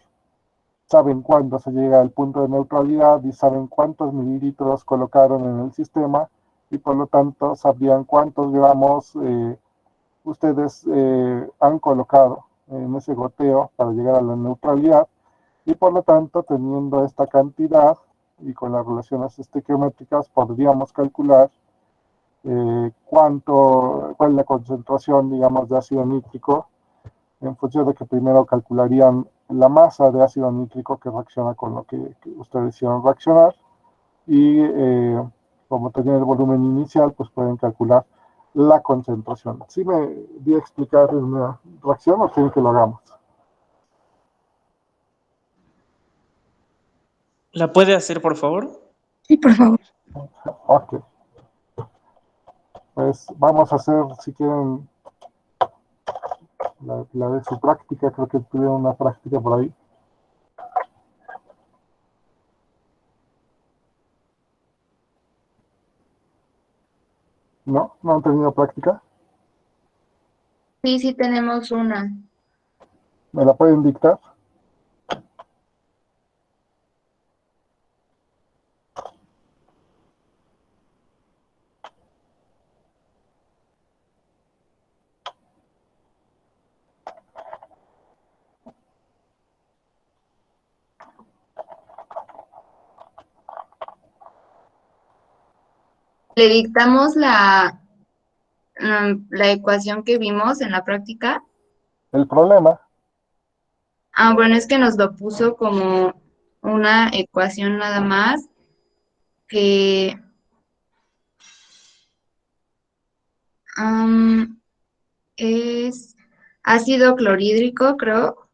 saben cuándo se llega al punto de neutralidad y saben cuántos mililitros colocaron en el sistema, y por lo tanto sabrían cuántos gramos ustedes han colocado en ese goteo para llegar a la neutralidad. Y por lo tanto, teniendo esta cantidad y con las relaciones estequiométricas, podríamos calcular cuál es la concentración, digamos, de ácido nítrico, en función de que primero calcularían la masa de ácido nítrico que reacciona con lo que ustedes hicieron reaccionar, y como tenían el volumen inicial, pues pueden calcular la concentración. ¿Sí me di a explicar en una reacción o quieren que lo hagamos? ¿La puede hacer, por favor? Sí, por favor. Ok. Pues vamos a hacer, si quieren, la de su práctica. Creo que tuvieron una práctica por ahí. ¿No? ¿No han tenido práctica? Sí, sí tenemos una. ¿Me la pueden dictar? Le dictamos la ecuación que vimos en la práctica. El problema. Ah, bueno, es que nos lo puso como una ecuación nada más, que es ácido clorhídrico, creo,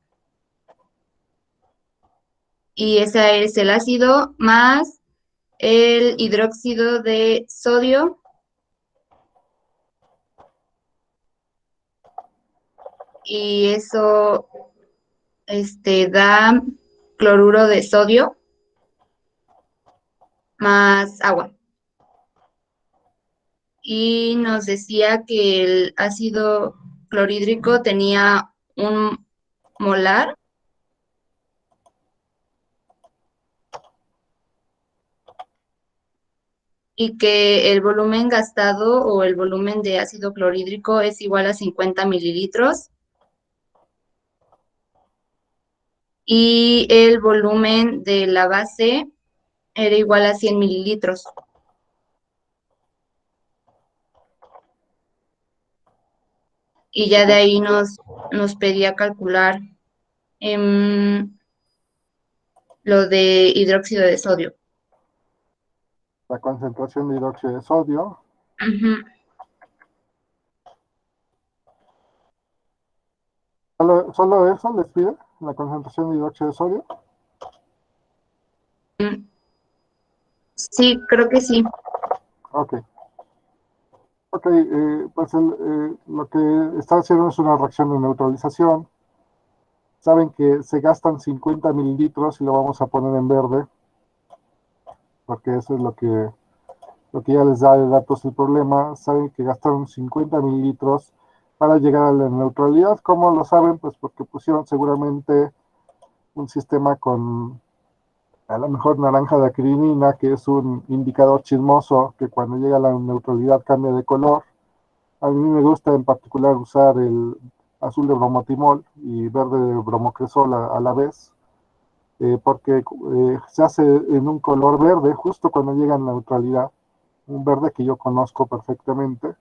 y ese es el ácido más el hidróxido de sodio, y eso da cloruro de sodio más agua. Y nos decía que el ácido clorhídrico tenía un molar y que el volumen gastado o el volumen de ácido clorhídrico es igual a 50 mililitros, y el volumen de la base era igual a 100 mililitros. Y ya de ahí nos pedía calcular lo de hidróxido de sodio. La concentración de hidróxido de sodio. Ujú. ¿Solo eso les pide? ¿La concentración de hidróxido de sodio? Sí, creo que sí. Ok. Ok, pues lo que está haciendo es una reacción de neutralización. Saben que se gastan 50 mililitros y lo vamos a poner en verde, porque eso es lo que ya les da de datos el problema. Saben que gastaron 50 mililitros para llegar a la neutralidad. ¿Cómo lo saben? Pues porque pusieron seguramente un sistema con a lo mejor naranja de acrinina, que es un indicador chismoso que cuando llega a la neutralidad cambia de color. A mí me gusta en particular usar el azul de bromotimol y verde de bromocresol a la vez, porque se hace en un color verde justo cuando llega a neutralidad, un verde que yo conozco perfectamente.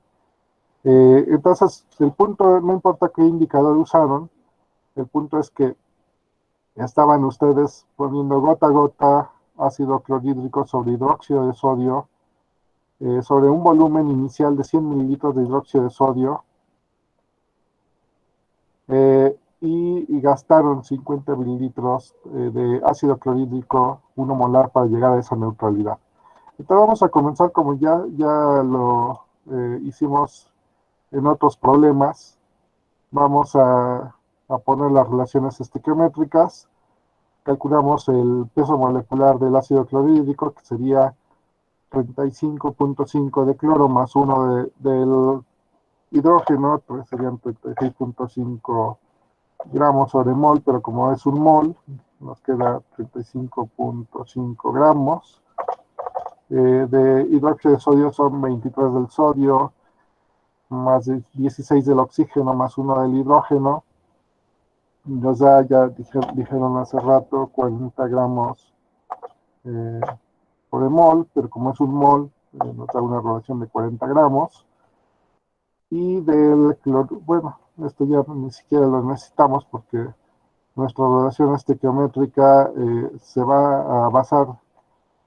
Entonces, el punto, no importa qué indicador usaron, el punto es que estaban ustedes poniendo gota a gota ácido clorhídrico sobre hidróxido de sodio, sobre un volumen inicial de 100 mililitros de hidróxido de sodio, y gastaron 50 mililitros de ácido clorhídrico 1 molar para llegar a esa neutralidad. Entonces vamos a comenzar como ya lo hicimos en otros problemas. Vamos a poner las relaciones estequiométricas. Calculamos el peso molecular del ácido clorhídrico, que sería 35.5 de cloro más 1 del hidrógeno, pues serían 36.5 gramos sobre mol, pero como es un mol, nos queda 35.5 gramos. De hidróxido de sodio son 23 del sodio, más 16 del oxígeno, más 1 del hidrógeno. Nos da, ya dijeron hace rato, 40 gramos por mol, pero como es un mol, nos da una relación de 40 gramos. Y del cloro, bueno, esto ya ni siquiera lo necesitamos porque nuestra relación estequiométrica se va a basar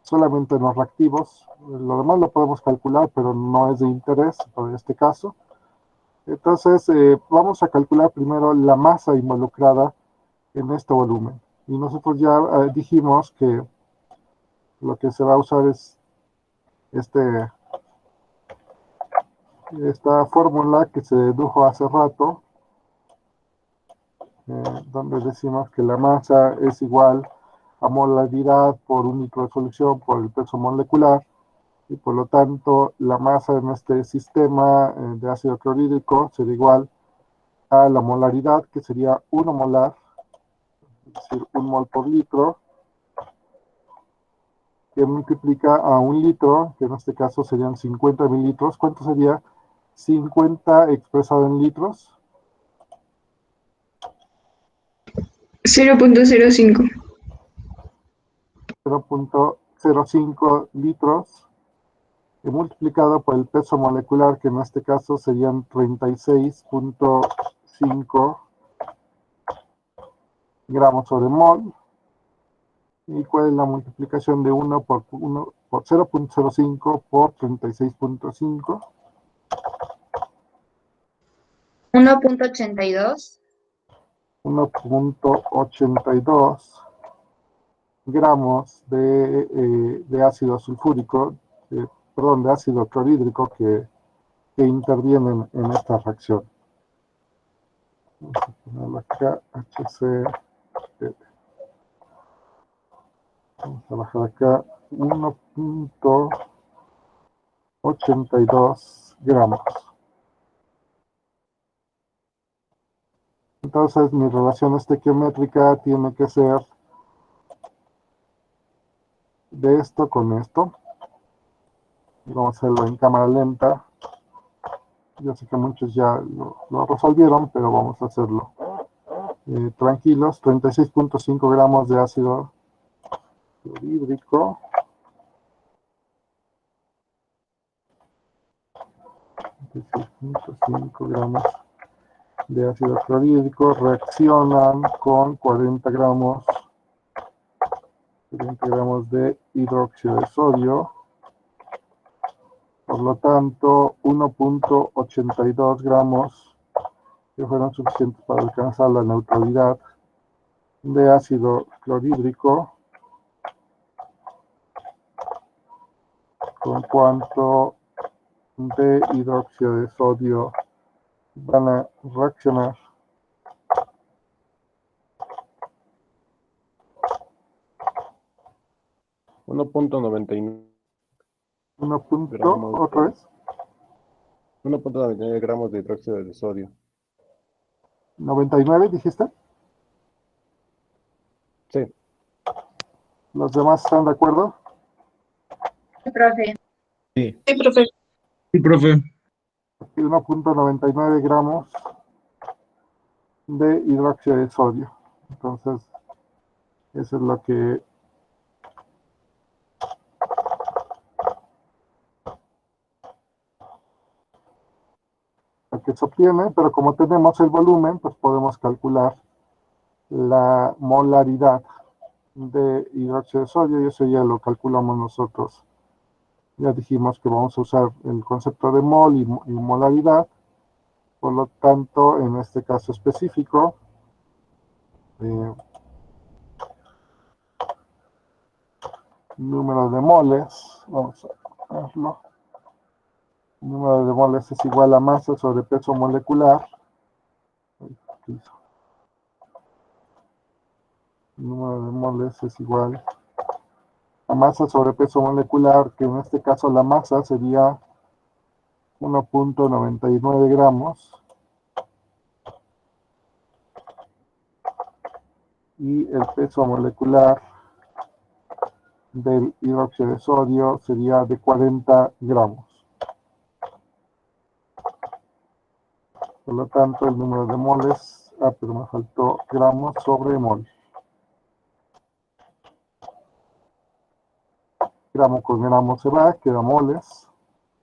solamente en los reactivos. Lo demás lo podemos calcular, pero no es de interés para este caso. Entonces, vamos a calcular primero la masa involucrada en este volumen. Y nosotros ya dijimos que lo que se va a usar es esta fórmula que se dedujo hace rato, donde decimos que la masa es igual a molaridad por un litro de solución por el peso molecular, y por lo tanto la masa en este sistema de ácido clorhídrico sería igual a la molaridad, que sería 1 molar, es decir, 1 mol por litro, que multiplica a 1 litro, que en este caso serían 50 mililitros. ¿Cuánto sería 50 expresado en litros? 0.05. 0.05 litros, multiplicado por el peso molecular, que en este caso serían 36.5 gramos sobre mol. ¿Y cuál es la multiplicación de 1 por 0.05 por 36.5? 1.82. 1.82 gramos de ácido sulfúrico, perdón, de ácido clorhídrico que intervienen en esta reacción. Vamos a ponerlo acá, HC. Vamos a bajar acá 1.82 gramos. Entonces mi relación estequiométrica tiene que ser de esto con esto. Vamos a hacerlo en cámara lenta. Yo sé que muchos ya lo resolvieron, pero vamos a hacerlo tranquilos. 36.5 gramos de ácido clorhídrico. 36.5 gramos de ácido clorhídrico reaccionan con 40 gramos de hidróxido de sodio. Por lo tanto, 1.82 gramos que fueron suficientes para alcanzar la neutralidad de ácido clorhídrico con cuánto de hidróxido de sodio van a reaccionar. $1.99 ¿Otra vez? 1.99 gramos de hidróxido de sodio. 99, dijiste. Sí. ¿Los demás están de acuerdo? Sí, profe. Sí. Sí, profe. Sí, profe. 1.99 gramos de hidróxido de sodio. Entonces, eso es lo que se obtiene, pero como tenemos el volumen, pues podemos calcular la molaridad de hidróxido de sodio y eso ya lo calculamos nosotros. Ya dijimos que vamos a usar el concepto de mol y molaridad, por lo tanto, en este caso específico, número de moles, vamos a verlo. El número de moles es igual a masa sobre peso molecular. El número de moles es igual a masa sobre peso molecular, que en este caso la masa sería 1.99 gramos. Y el peso molecular del hidróxido de sodio sería de 40 gramos. Por lo tanto, el número de moles, pero me faltó gramos sobre mol. Gramo con gramo se va, queda moles.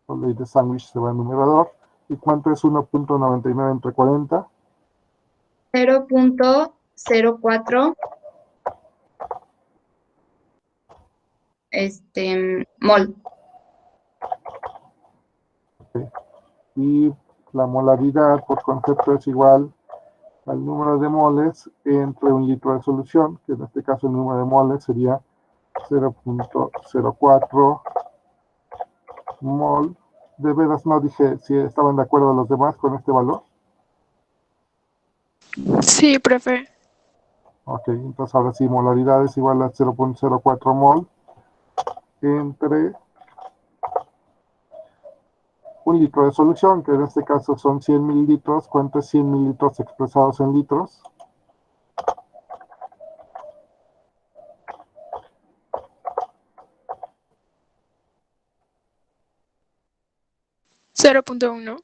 La ley de sándwich se va al numerador. ¿Y cuánto es 1.99 entre 40? 0.04 mol. Okay. Y la molaridad por concepto es igual al número de moles entre un litro de solución, que en este caso el número de moles sería 0.04 mol. De veras no dije si estaban de acuerdo los demás con este valor. Sí, profe. Ok, entonces ahora sí, molaridad es igual a 0.04 mol entre un litro de solución, que en este caso son 100 mililitros. ¿Cuánto es 100 mililitros expresados en litros? ¿0.1?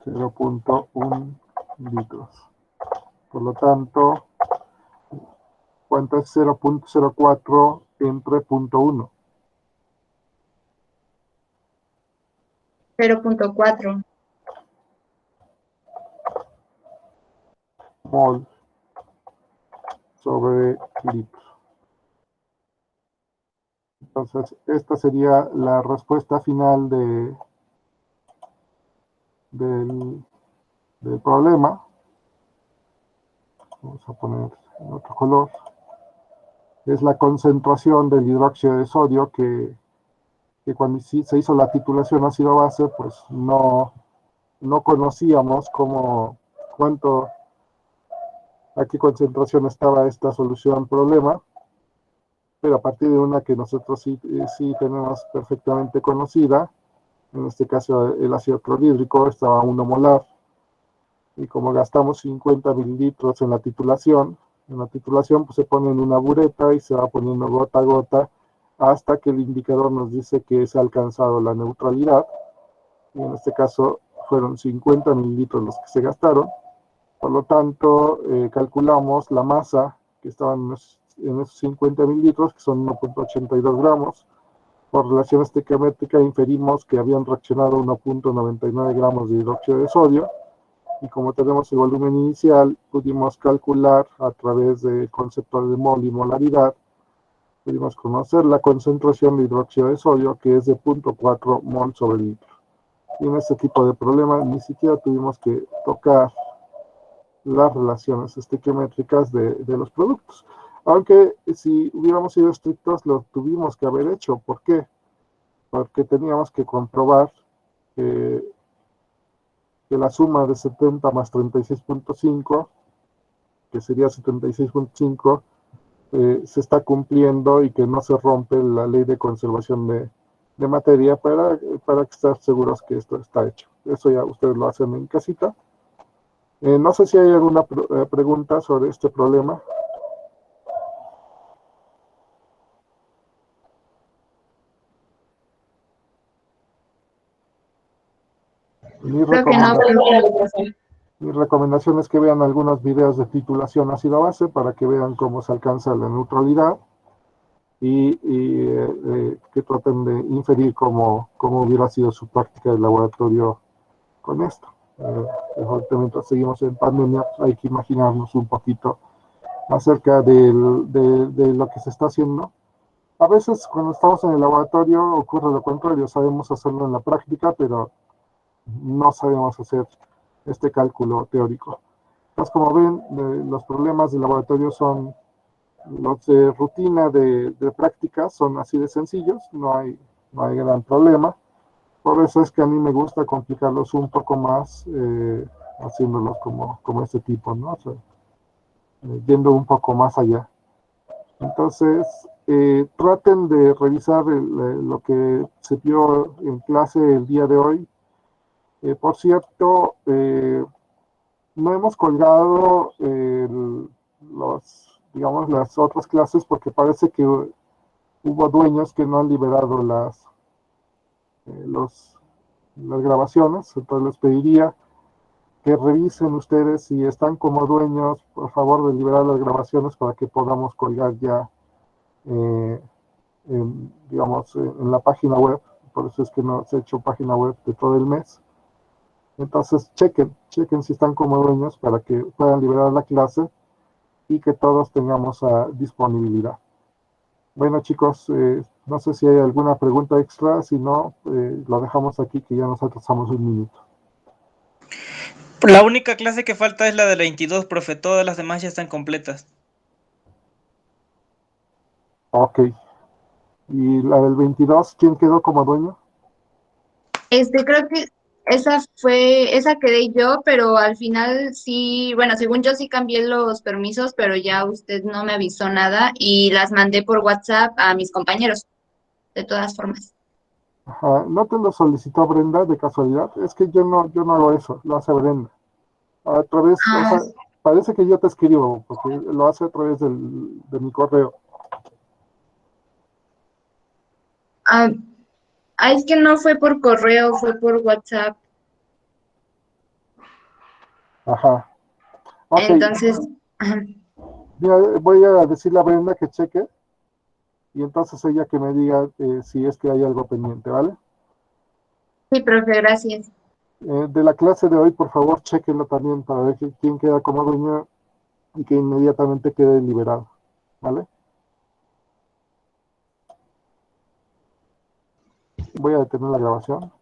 0.1 litros. Por lo tanto, ¿cuánto es 0.04 entre 0.1? 0.4 mol sobre litro. Entonces, esta sería la respuesta final del problema. Vamos a poner en otro color. Es la concentración del hidróxido de sodio que cuando se hizo la titulación ácido-base, pues no conocíamos a qué concentración estaba esta solución problema, pero a partir de una que nosotros sí tenemos perfectamente conocida, en este caso el ácido clorhídrico estaba a 1 molar, y como gastamos 50 mililitros en la titulación pues se pone en una bureta y se va poniendo gota a gota hasta que el indicador nos dice que se ha alcanzado la neutralidad, y en este caso fueron 50 mililitros los que se gastaron. Por lo tanto, calculamos la masa que estaba en esos 50 mililitros, que son 1.82 gramos. Por relación estequiométrica inferimos que habían reaccionado 1.99 gramos de hidróxido de sodio, y como tenemos el volumen inicial, pudimos calcular a través del concepto de mol y molaridad, pudimos conocer la concentración de hidróxido de sodio, que es de 0.4 mol sobre litro. Y en este tipo de problemas ni siquiera tuvimos que tocar las relaciones estequiométricas de los productos. Aunque si hubiéramos sido estrictos, lo tuvimos que haber hecho. ¿Por qué? porque teníamos que comprobar que la suma de 70 más 36.5, que sería 76.5, se está cumpliendo y que no se rompe la ley de conservación de materia para estar seguros que esto está hecho. Eso ya ustedes lo hacen en casita. No sé si hay alguna pregunta sobre este problema. Mi recomendación es que vean algunos videos de titulación ácido base para que vean cómo se alcanza la neutralidad y que traten de inferir cómo hubiera sido su práctica de laboratorio con esto. Mientras seguimos en pandemia, hay que imaginarnos un poquito acerca de lo que se está haciendo. A veces cuando estamos en el laboratorio ocurre lo contrario, sabemos hacerlo en la práctica, pero no sabemos hacer este cálculo teórico. Entonces, como ven, los problemas del laboratorio son los de rutina de práctica, son así de sencillos, no hay gran problema. Por eso es que a mí me gusta complicarlos un poco más, haciéndolos como este tipo, ¿no? O sea, yendo un poco más allá. Entonces, traten de revisar lo que se vio en clase el día de hoy. Por cierto, no hemos colgado digamos, las otras clases porque parece que hubo dueños que no han liberado las grabaciones. Entonces les pediría que revisen ustedes si están como dueños, por favor, de liberar las grabaciones para que podamos colgar ya, digamos, en la página web. Por eso es que no se ha hecho página web de todo el mes. Entonces, chequen si están como dueños para que puedan liberar la clase y que todos tengamos disponibilidad. Bueno, chicos, no sé si hay alguna pregunta extra, si no, lo dejamos aquí que ya nos atrasamos un minuto. La única clase que falta es la del 22, profe. Todas las demás ya están completas. Ok. ¿Y la del 22, quién quedó como dueño? Creo que esa quedé yo, pero al final sí, bueno, según yo sí cambié los permisos, pero ya usted no me avisó nada y las mandé por WhatsApp a mis compañeros, de todas formas. Ajá. ¿No te lo solicitó Brenda de casualidad? Es que yo no hago eso, lo hace Brenda. A través, o sea, parece que yo te escribo, porque lo hace a través de mi correo. Es que no fue por correo, fue por WhatsApp. Ajá. Okay. Entonces, mira, voy a decirle a Brenda que cheque y entonces ella que me diga si es que hay algo pendiente, ¿vale? Sí, profe, gracias. De la clase de hoy, por favor, chequenlo también para ver quién queda como dueño y que inmediatamente quede liberado, ¿vale? Voy a detener la grabación.